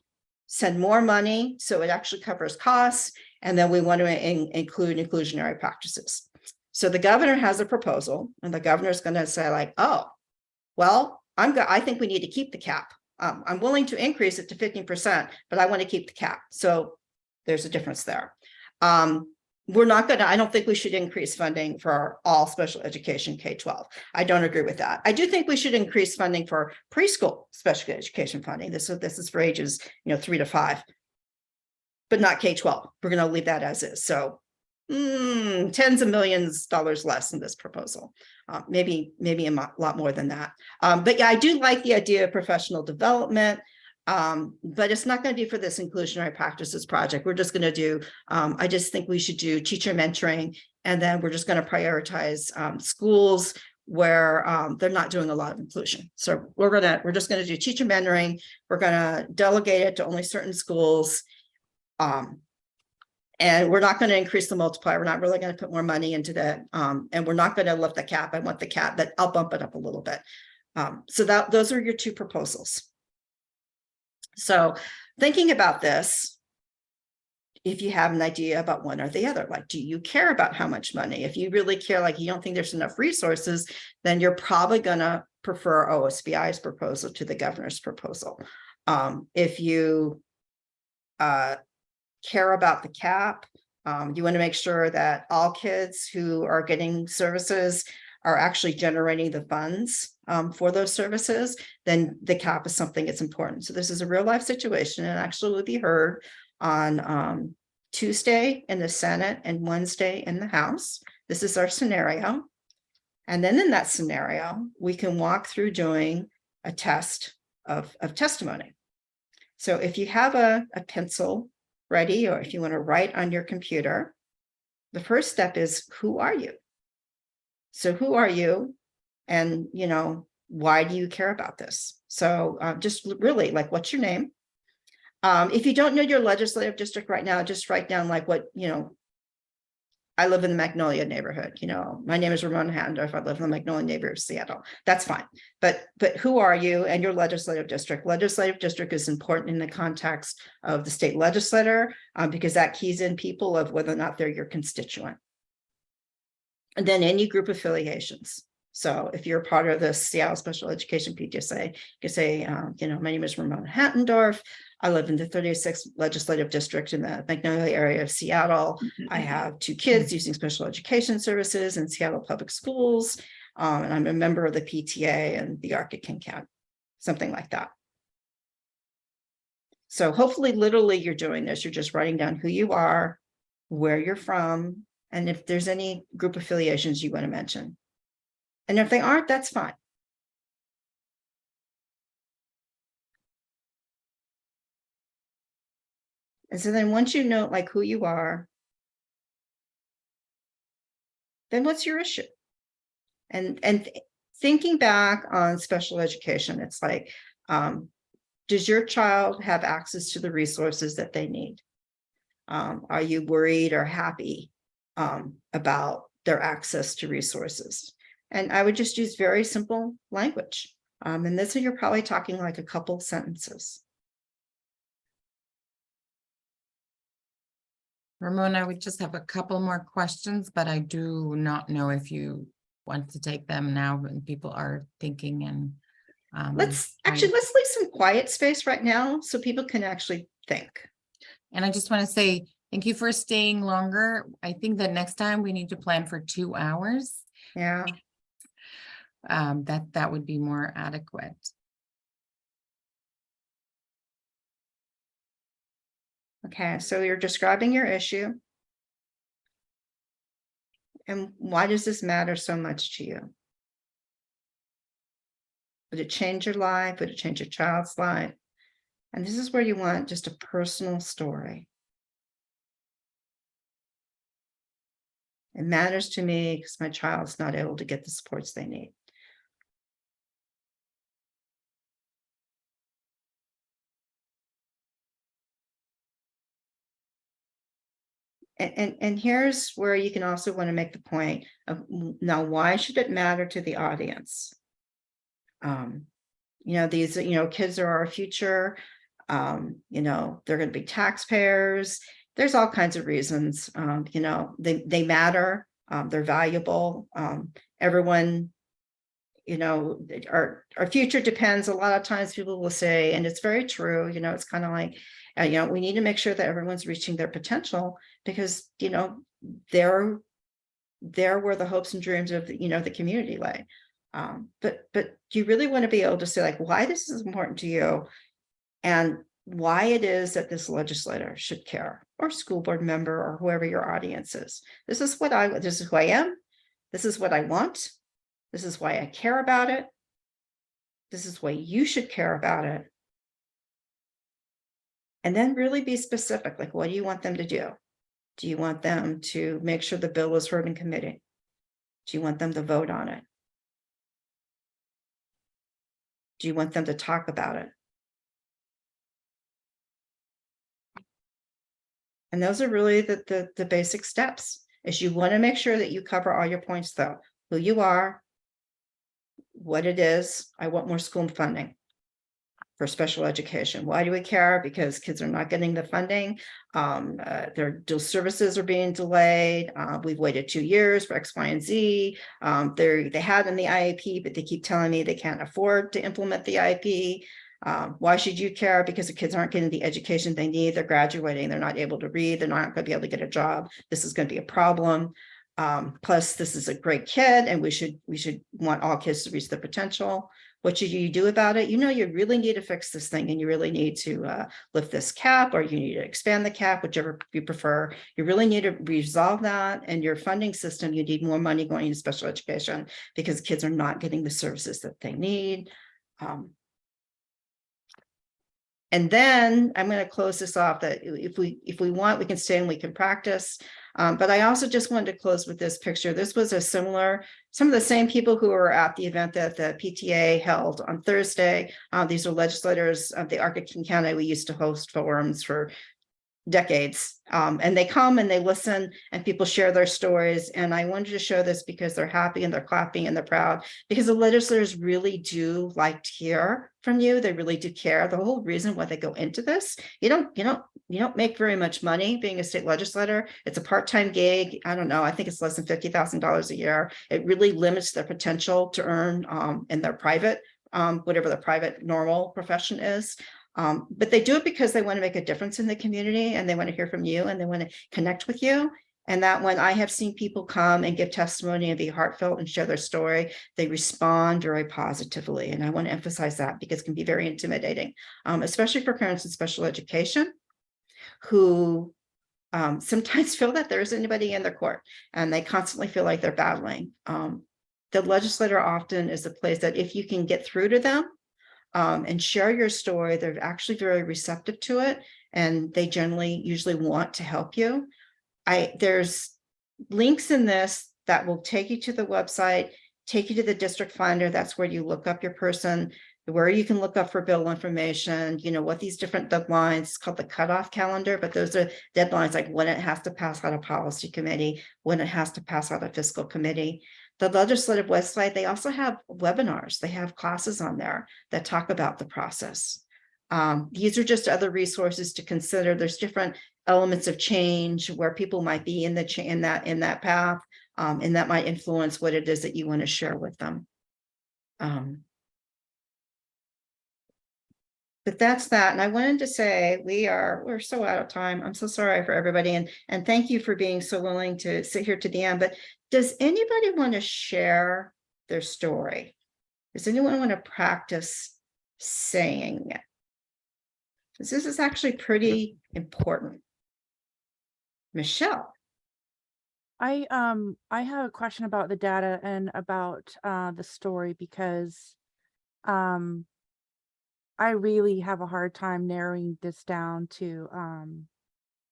send more money so it actually covers costs, and then we want to include inclusionary practices. So the governor has a proposal, and the governor's going to say like, oh, well, I think we need to keep the cap. I'm willing to increase it to 15%, but I want to keep the cap. So there's a difference there. I don't think we should increase funding for all special education K-12. I don't agree with that. I do think we should increase funding for preschool special education funding. This is for ages, 3 to 5, but not K-12. We're going to leave that as is. So tens of millions dollars less in this proposal, maybe a lot more than that. But yeah, I do like the idea of professional development. But it's not going to be for this inclusionary practices project. We're just going to do, I just think we should do teacher mentoring, and then we're just going to prioritize schools where they're not doing a lot of inclusion. So we're just going to do teacher mentoring. We're going to delegate it to only certain schools. And we're not going to increase the multiplier. We're not really going to put more money into that. And we're not going to lift the cap. I want the cap, that I'll bump it up a little bit. So those are your two proposals. So thinking about this, if you have an idea about one or the other, like, do you care about how much money? If you really care, like you don't think there's enough resources, then you're probably going to prefer OSBI's proposal to the governor's proposal. If you care about the cap, you want to make sure that all kids who are getting services are actually generating the funds for those services, then the cap is something that's important. So this is a real life situation, and actually will be heard on Tuesday in the Senate and Wednesday in the House. This is our scenario. And then in that scenario, we can walk through doing a test of testimony. So if you have a pencil ready, or if you want to write on your computer, the first step is, who are you? So who are you? And, why do you care about this? So just really, like, what's your name? If you don't know your legislative district right now, just write down like what, I live in the Magnolia neighborhood. My name is Ramona Hattendorf. I live in the Magnolia neighborhood of Seattle. That's fine. But who are you and your legislative district? Legislative district is important in the context of the state legislator because that keys in people of whether or not they're your constituent. And then any group affiliations. So if you're part of the Seattle Special Education PTSA, you can say, my name is Ramona Hattendorf. I live in the 36th legislative district in the Magnolia area of Seattle. I have 2 kids using special education services in Seattle Public Schools. And I'm a member of the PTA and the Arctic King County, something like that. So hopefully, literally, you're doing this. You're just writing down who you are, where you're from, and if there's any group affiliations you want to mention. And if they aren't, that's fine. And so then once you know like who you are, then what's your issue? And thinking back on special education, it's like, does your child have access to the resources that they need? Are you worried or happy about their access to resources? And I would just use very simple language. And this, you're probably talking like a couple sentences. Ramona, we just have a couple more questions, but I do not know if you want to take them now when people are thinking. And let's leave some quiet space right now so people can actually think. And I just want to say thank you for staying longer. I think that next time we need to plan for 2 hours. Yeah. That would be more adequate. Okay, so you're describing your issue. And why does this matter so much to you? Would it change your life? Would it change your child's life? And this is where you want just a personal story. It matters to me because my child's not able to get the supports they need. And here's where you can also want to make the point of, now, why should it matter to the audience? These, kids are our future. They're going to be taxpayers. There's all kinds of reasons. They matter. They're valuable. Everyone, our future depends. A lot of times people will say, and it's very true, it's kind of like, we need to make sure that everyone's reaching their potential, because, they're where the hopes and dreams of the community lay. But you really want to be able to say, like, why this is important to you, and why it is that this legislator should care, or school board member, or whoever your audience is. This is who I am. This is what I want. This is why I care about it. This is why you should care about it. And then really be specific, like, what do you want them to do? Do you want them to make sure the bill is heard in committee? Do you want them to vote on it? Do you want them to talk about it? And those are really the basic steps. Is you want to make sure that you cover all your points, though. Who you are, what it is. I want more school funding for special education. Why do we care? Because kids are not getting the funding. Their services are being delayed. We've waited 2 years for X, Y, and Z. They had in the IEP, but they keep telling me they can't afford to implement the IEP. Why should you care? Because the kids aren't getting the education they need. They're graduating. They're not able to read. They're not going to be able to get a job. This is going to be a problem. Plus, this is a great kid, and we should want all kids to reach their potential. What should you do about it? You really need to fix this thing, and you really need to lift this cap, or you need to expand the cap, whichever you prefer. You really need to resolve that. And your funding system, you need more money going into special education, because kids are not getting the services that they need. And then I'm going to close this off, that if we want, we can stay and we can practice. But I also just wanted to close with this picture. This was some of the same people who were at the event that the PTA held on Thursday. These are legislators of the Arc King County. We used to host forums for decades, and they come and they listen, and people share their stories. And I wanted to show this because they're happy and they're clapping and they're proud, because the legislators really do like to hear from you. They really do care. The whole reason why they go into this, you don't make very much money being a state legislator. It's a part-time gig. I don't know, I think it's less than $50,000 a year. It really limits their potential to earn in their private, whatever the private normal profession is. But they do it because they want to make a difference in the community, and they want to hear from you, and they want to connect with you. And that when I have seen people come and give testimony and be heartfelt and share their story, they respond very positively. And I want to emphasize that, because it can be very intimidating, especially for parents in special education who sometimes feel that there isn't anybody in their court, and they constantly feel like they're battling. The legislator often is a place that if you can get through to them, and share your story, they're actually very receptive to it, and they usually want to help you. There's links in this that will take you to the website, take you to the district finder. That's where you look up your person, where you can look up for bill information, what these different deadlines, it's called the cutoff calendar, but those are deadlines, like when it has to pass out of policy committee, when it has to pass out of fiscal committee. The legislative website, they also have webinars. They have classes on there that talk about the process. These are just other resources to consider. There's different elements of change where people might be in that path, and that might influence what it is that you want to share with them. But that's that. And I wanted to say we're so out of time. I'm so sorry for everybody. And thank you for being so willing to sit here to the end. But does anybody want to share their story? Does anyone want to practice saying it? Because this is actually pretty important. Michelle. I have a question about the data and about the story, because I really have a hard time narrowing this down to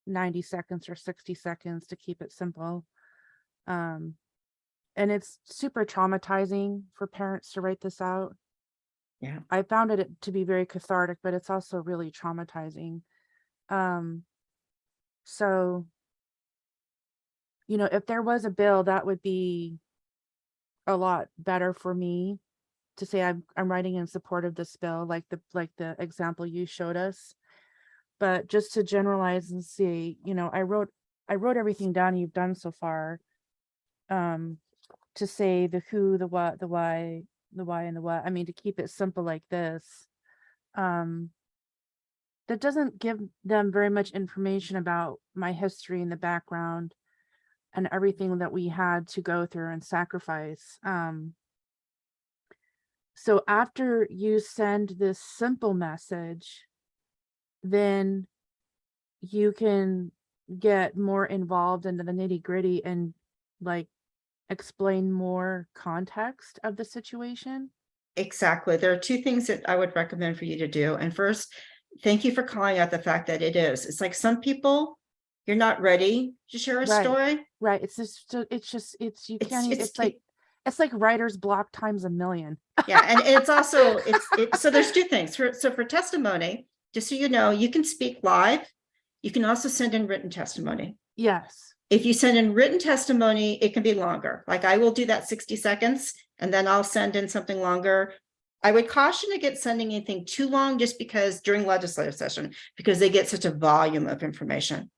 90 seconds or 60 seconds to keep it simple. And it's super traumatizing for parents to write this out. Yeah. I found it to be very cathartic, but it's also really traumatizing. So, you know, if there was a bill, that would be a lot better for me to say I'm writing in support of this bill, like the example you showed us. But just to generalize and see, you know, I wrote everything down you've done so far. To say the who, the what, the why, and the what. I mean, to keep it simple like this. That doesn't give them very much information about my history and the background and everything that we had to go through and sacrifice. So after you send this simple message, then you can get more involved into the nitty-gritty and like explain more context of the situation. Exactly. There are two things that I would recommend for you to do. And first, thank you for calling out the fact that it is. It's like some people, you're not ready to share a story. Right. It's you can't even, it's like writer's block times a million. Yeah. And it's also, so there's two things. So for testimony, just so you know, you can speak live. You can also send in written testimony. Yes. If you send in written testimony, it can be longer. Like I will do that 60 seconds and then I'll send in something longer. I would caution against sending anything too long just because during legislative session, because they get such a volume of information.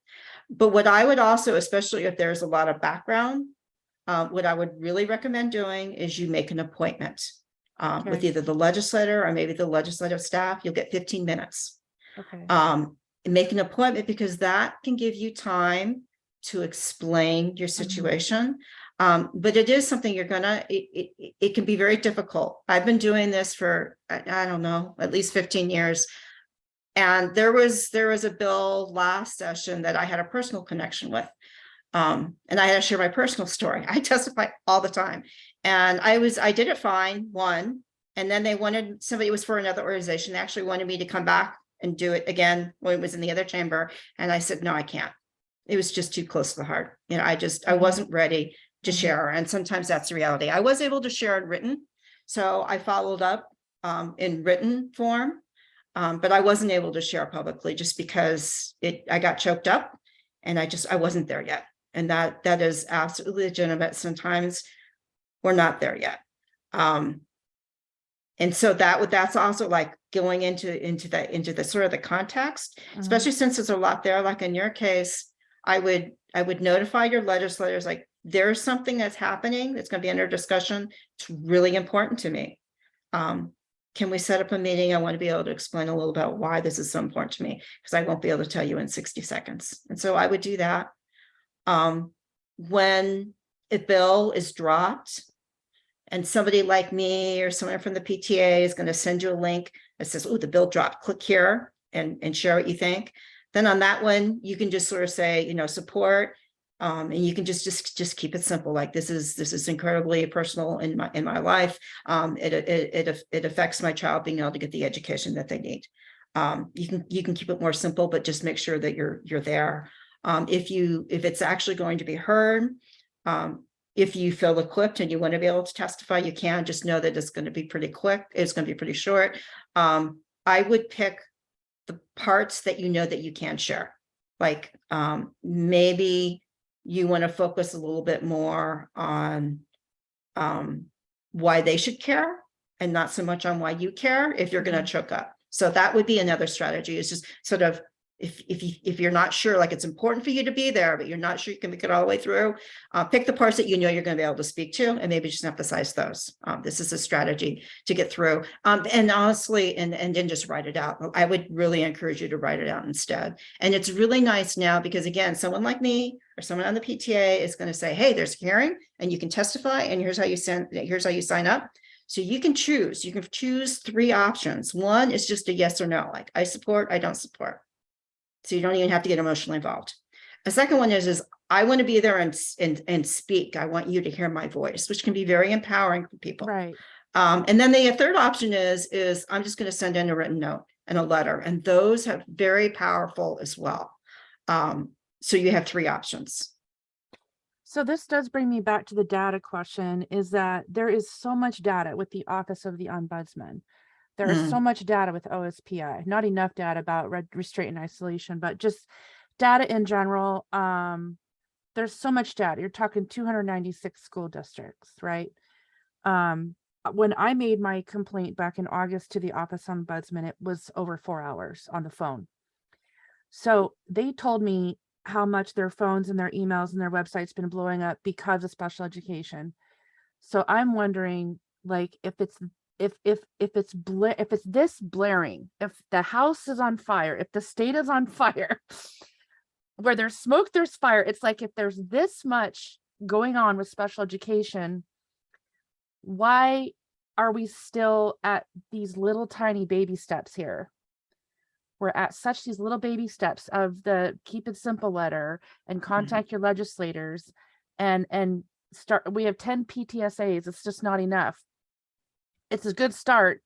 But what I would also, especially if there's a lot of background, what I would really recommend doing is you make an appointment with either the legislator or maybe the legislative staff. You'll get 15 minutes. Okay. Make an appointment because that can give you time to explain your situation. But it is something you're gonna, it can be very difficult. I've been doing this for, I don't know, at least 15 years. And there was a bill last session that I had a personal connection with. And I had to share my personal story. I testify all the time. And I did it fine, one, and then they wanted, somebody, it was for another organization. They actually wanted me to come back and do it again when it was in the other chamber. And I said, no, I can't. It was just too close to the heart. You know, I wasn't ready to share. And sometimes that's the reality. I was able to share in written. So I followed up in written form, but I wasn't able to share publicly just because I got choked up and I wasn't there yet. And that is absolutely legitimate. Sometimes we're not there yet. And so that's also like going into the sort of the context, especially since there's a lot there. Like in your case, I would notify your legislators, like there's something that's happening that's going to be under discussion. It's really important to me. Can we set up a meeting? I want to be able to explain a little about why this is so important to me, because I won't be able to tell you in 60 seconds. And so I would do that. When a bill is dropped and somebody like me or someone from the PTA is going to send you a link that says, oh, the bill dropped, click here and share what you think. Then on that one, you can just sort of say, you know, support, and you can just keep it simple. Like this is incredibly personal in my life. It affects my child being able to get the education that they need. You can keep it more simple, but just make sure that you're there. If it's actually going to be heard, if you feel equipped and you want to be able to testify, you can. Just know that it's going to be pretty quick. It's going to be pretty short. I would pick the parts that you know that you can share. Like maybe you want to focus a little bit more on why they should care and not so much on why you care if you're going to choke up. So that would be another strategy, is just sort of if you're not sure, like it's important for you to be there, but you're not sure you can make it all the way through, pick the parts that you know you're going to be able to speak to and maybe just emphasize those. This is a strategy to get through. And honestly, and then just write it out. I would really encourage you to write it out instead. And it's really nice now because again, someone like me or someone on the PTA is going to say, hey, there's a hearing and you can testify and here's how you sign up. So you can choose 3 options. One is just a yes or no, like I support, I don't support. So you don't even have to get emotionally involved. The second one is I want to be there and speak. I want you to hear my voice, which can be very empowering for people. Right. And then the third option is I'm just going to send in a written note and a letter. And those have very powerful as well. So you have 3 options. So this does bring me back to the data question, is that there is so much data with the Office of the Ombudsman. There is so much data with OSPI, not enough data about restraint and isolation, but just data in general. There's so much data. You're talking 296 school districts, right? When I made my complaint back in August to the Office Ombudsman, it was over 4 hours on the phone. So they told me how much their phones and their emails and their websites been blowing up because of special education. So I'm wondering, like, if it's this blaring, if the house is on fire, if the state is on fire, where there's smoke, there's fire. It's like, if there's this much going on with special education, why are we still at these little tiny baby steps here? We're at such these little baby steps of the keep it simple letter and contact your legislators and start. We have 10 PTSAs. It's just not enough. It's a good start,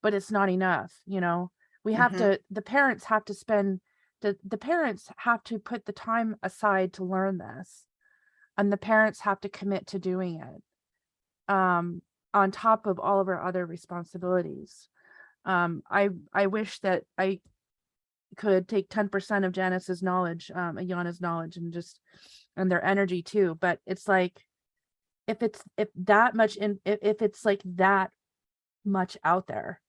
but it's not enough. You know, we have to, the parents have to spend, the parents have to put the time aside to learn this, and the parents have to commit to doing it. On top of all of our other responsibilities. I wish that I could take 10% of Janice's knowledge, Ayana's knowledge, and their energy too. But it's like, if it's that much out there,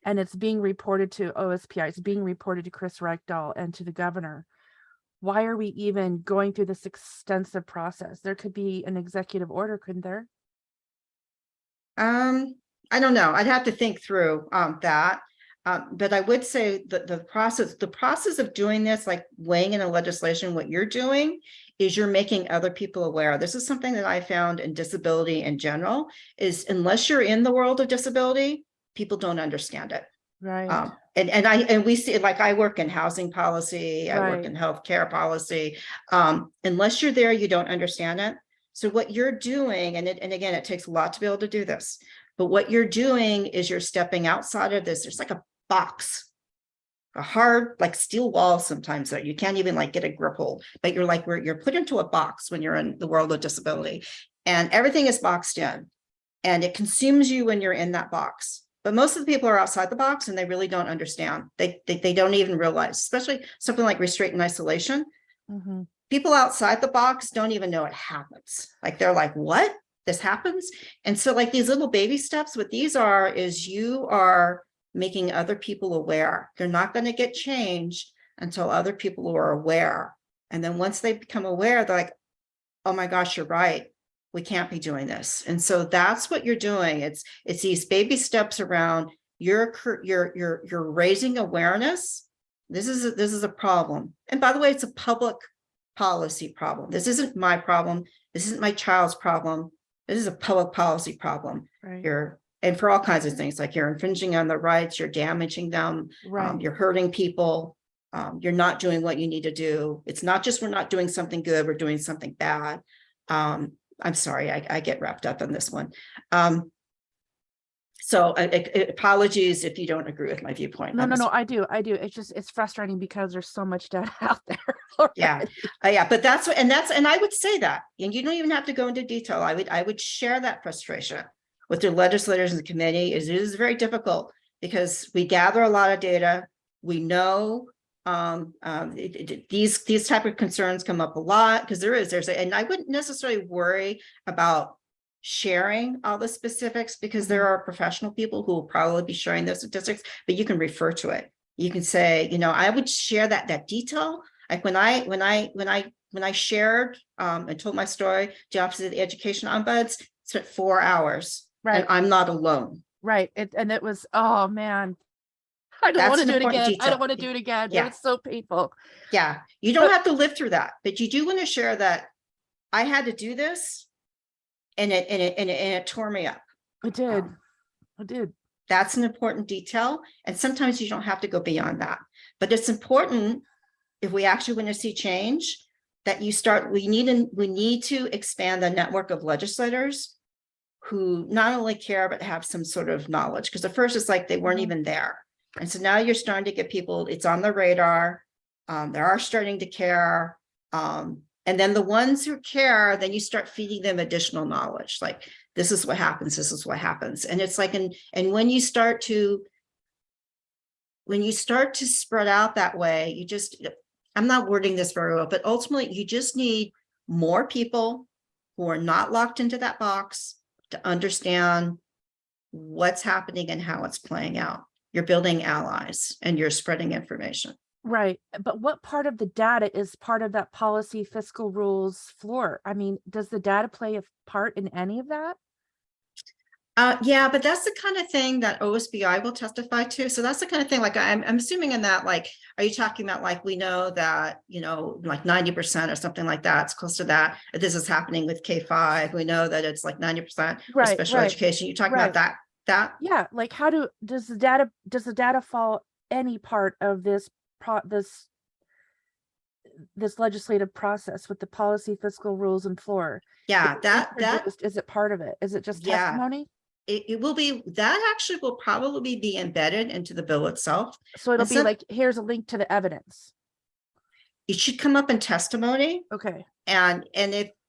and it's being reported to OSPI, it's being reported to Chris Reichdahl and to the governor, why are we even going through this extensive process? There could be an executive order, couldn't there? I don't know. I'd have to think through that. But I would say that the process of doing this, like weighing in a legislation, what you're doing is you're making other people aware. This is something that I found in disability in general, is unless you're in the world of disability, people don't understand it. Right. And we see, like, I work in housing policy, I work in healthcare policy. Unless you're there, you don't understand it. So what you're doing, and again, it takes a lot to be able to do this, but what you're doing is you're stepping outside of this. There's like a box, a hard, like steel wall sometimes that you can't even like get a grip hold, but you're put into a box when you're in the world of disability, and everything is boxed in, and it consumes you when you're in that box. But most of the people are outside the box and they really don't understand. They don't even realize, especially something like restraint and isolation. People outside the box don't even know it happens. Like, they're like, what? This happens? And so, like, these little baby steps, what these are is you are making other people aware. They're not going to get change until other people are aware. And then once they become aware, they're like, oh my gosh, you're right. We can't be doing this. And so that's what you're doing. It's these baby steps around you're raising awareness. This is a problem. And by the way, it's a public policy problem. This isn't my problem. This isn't my child's problem. This is a public policy problem. Right. And for all kinds of things, like you're infringing on the rights, you're damaging them, you're hurting people, you're not doing what you need to do. It's not just we're not doing something good, we're doing something bad. I'm sorry, I get wrapped up in this one. So apologies if you don't agree with my viewpoint. No, I do. It's frustrating because there's so much data out there. Yeah. But and I would say that, and you don't even have to go into detail. I would share that frustration with the legislators and the committee. It is very difficult because we gather a lot of data. We know these type of concerns come up a lot because and I wouldn't necessarily worry about sharing all the specifics because there are professional people who will probably be sharing those statistics, but you can refer to it. You can say, I would share that detail. Like when I shared and told my story to the Office of the Education Ombuds, it spent 4 hours. Right. And I'm not alone. Right. It was, oh man, I don't want to do it again. I don't want to do it again. Yeah. It was so painful. Yeah. You don't have to live through that, but you do want to share that I had to do this and it tore me up. It did. That's an important detail. And sometimes you don't have to go beyond that, but it's important if we actually want to see change that we need to expand the network of legislators who not only care, but have some sort of knowledge. Because at first it's like they weren't even there. And so now you're starting to get people, it's on the radar. They are starting to care. And And then the ones who care, then you start feeding them additional knowledge, like this is what happens, this is what happens. And it's like, and when you start to spread out that way, you just, I'm not wording this very well, but ultimately you just need more people who are not locked into that box to understand what's happening and how it's playing out. You're building allies and you're spreading information. Right. But what part of the data is part of that policy, fiscal rules floor? I mean, does the data play a part in any of that? Yeah, but that's the kind of thing that OSBI will testify to. So that's the kind of thing, like I'm assuming in that, like, are you talking about like, we know that, you know, like 90% or something like that, it's close to that. If this is happening with K-5, we know that it's like 90% for Right, special right, education. You're talking right. about that? Yeah, like does the data fall any part of this this legislative process with the policy, fiscal rules and floor? Yeah, Is it part of it? Is it just Yeah. testimony? It will be, that actually will probably be embedded into the bill itself. So it'll And be so- like, here's a link to the evidence. It should come up in testimony. Okay. And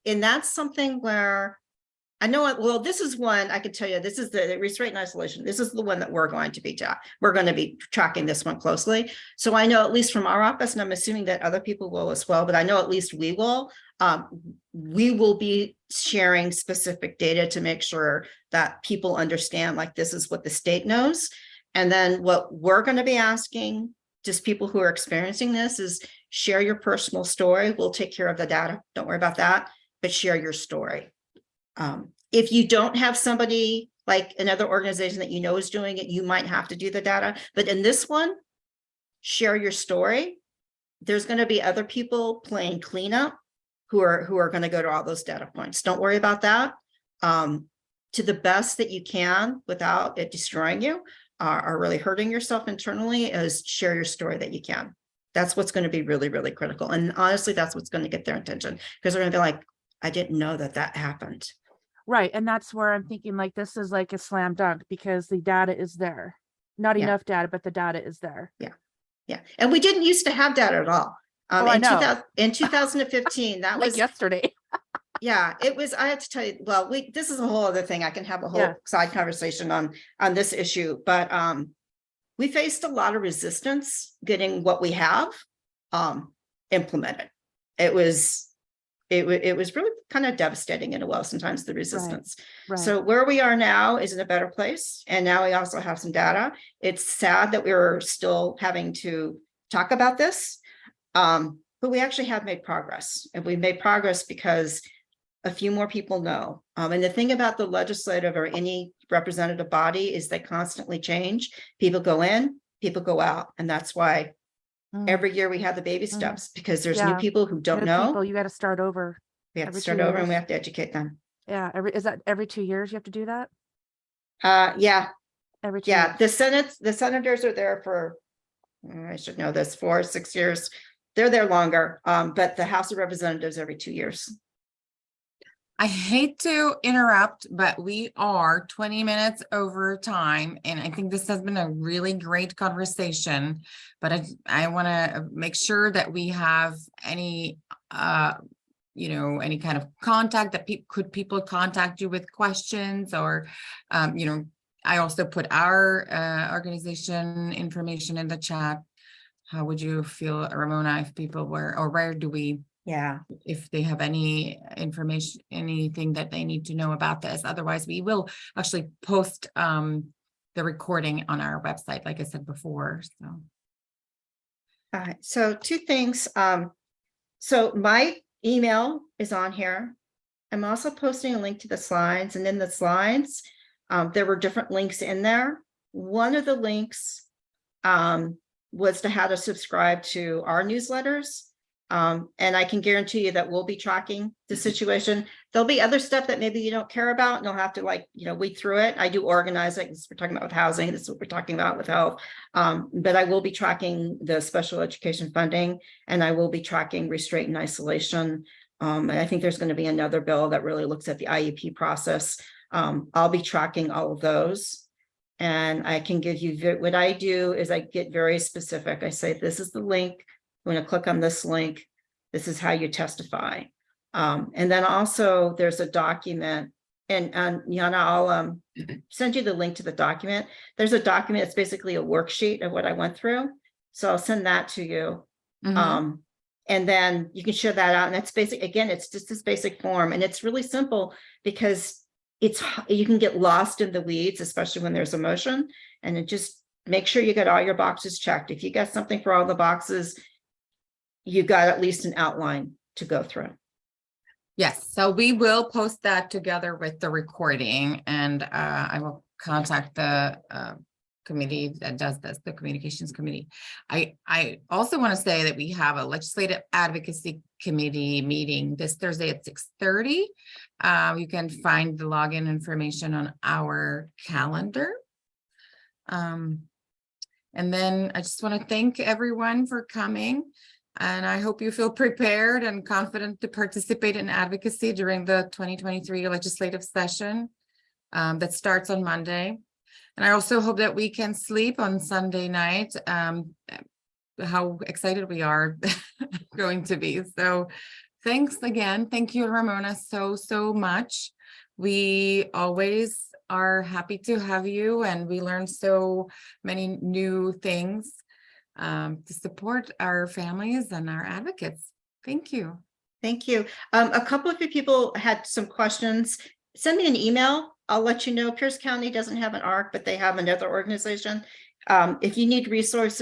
that's something where I know it, well, this is one I can tell you, this is the restraint and isolation. This is the one that we're going to be tracking this one closely. So I know, at least from our office, and I'm assuming that other people will as well, but I know at least we will be sharing specific data to make sure that people understand, like, this is what the state knows. And then what we're going to be asking just people who are experiencing this is share your personal story. We'll take care of the data. Don't worry about that, but share your story. If you don't have somebody like another organization that you know is doing it, you might have to do the data. But in this one, share your story. There's going to be other people playing cleanup who are going to go to all those data points. Don't worry about that. To the best that you can without it destroying you or really hurting yourself internally, is share your story that you can. That's what's going to be really, really critical. And honestly, that's what's going to get their attention, because they're going to be like, I didn't know that happened. Right. And that's where I'm thinking, like, this is like a slam dunk because the data is there. Not Yeah. enough data, but the data is there. Yeah. And we didn't used to have data at all. I know. In 2015, that Like was yesterday. Yeah, it was, I have to tell you, well, this is a whole other thing. I can have a whole Yeah. side conversation on this issue, but we faced a lot of resistance getting what we have implemented. It was really kind of devastating in a way, sometimes, the resistance. Right. So where we are now is in a better place. And now we also have some data. It's sad that we're still having to talk about this, but we actually have made progress. And we've made progress because a few more people know. And the thing about the legislative or any representative body is they constantly change. People go in, people go out. And that's why every year we have the baby steps, because there's new Yeah. people who don't New know. people, you got to start over. We have to every start 2 over and we years. have to educate them. Yeah. Is that every 2 years you have to do that? Yeah, Every 2 yeah. years. The senators are there for, I should know this, 4 or 6 years. They're there longer, but the House of Representatives every 2 years. I hate to interrupt, but we are 20 minutes over time, and I think this has been a really great conversation. But I want to make sure that we have any, any kind of contact that people contact you with questions, or, I also put our organization information in the chat. How would you feel, Ramona, if people were, or where do we? Yeah. If they have any information, anything that they need to know about this. Otherwise, we will actually post the recording on our website, like I said before. So. All right. So 2 things. So my email is on here. I'm also posting a link to the slides, and in the slides, there were different links in there. One of the links was to how to subscribe to our newsletters. And I can guarantee you that we'll be tracking the situation. There'll be other stuff that maybe you don't care about, and you'll have to weed through it. I do organize it. This is what we're talking about with housing. This is what we're talking about with health. But I will be tracking the special education funding, and I will be tracking restraint and isolation. And I think there's going to be another bill that really looks at the IEP process. I'll be tracking all of those. And I can give you, what I do is I get very specific. I say, this is the link. I'm going to click on this link. This is how you testify. And then also there's a document, and Yana, I'll send you the link to the document. There's a document. It's basically a worksheet of what I went through. So I'll send that to you. Mhm. And then you can share that out. And that's basic. Again, it's just this basic form, and it's really simple because you can get lost in the weeds, especially when there's emotion. And it just make sure you get all your boxes checked. If you got something for all the boxes, you got at least an outline to go through. Yes, so we will post that together with the recording, and I will contact the committee that does this, the communications committee. I also want to say that we have a legislative advocacy committee meeting this Thursday at 6:30. You can find the login information on our calendar. And then I just want to thank everyone for coming. And I hope you feel prepared and confident to participate in advocacy during the 2023 legislative session that starts on Monday. And I also hope that we can sleep on Sunday night, how excited we are going to be. So thanks again. Thank you, Ramona, so much. We always are happy to have you, and we learn so many new things to support our families and our advocates. Thank you. Thank you. A couple of you people had some questions. Send me an email. I'll let you know. Pierce County doesn't have an ARC, but they have another organization. If you need resources,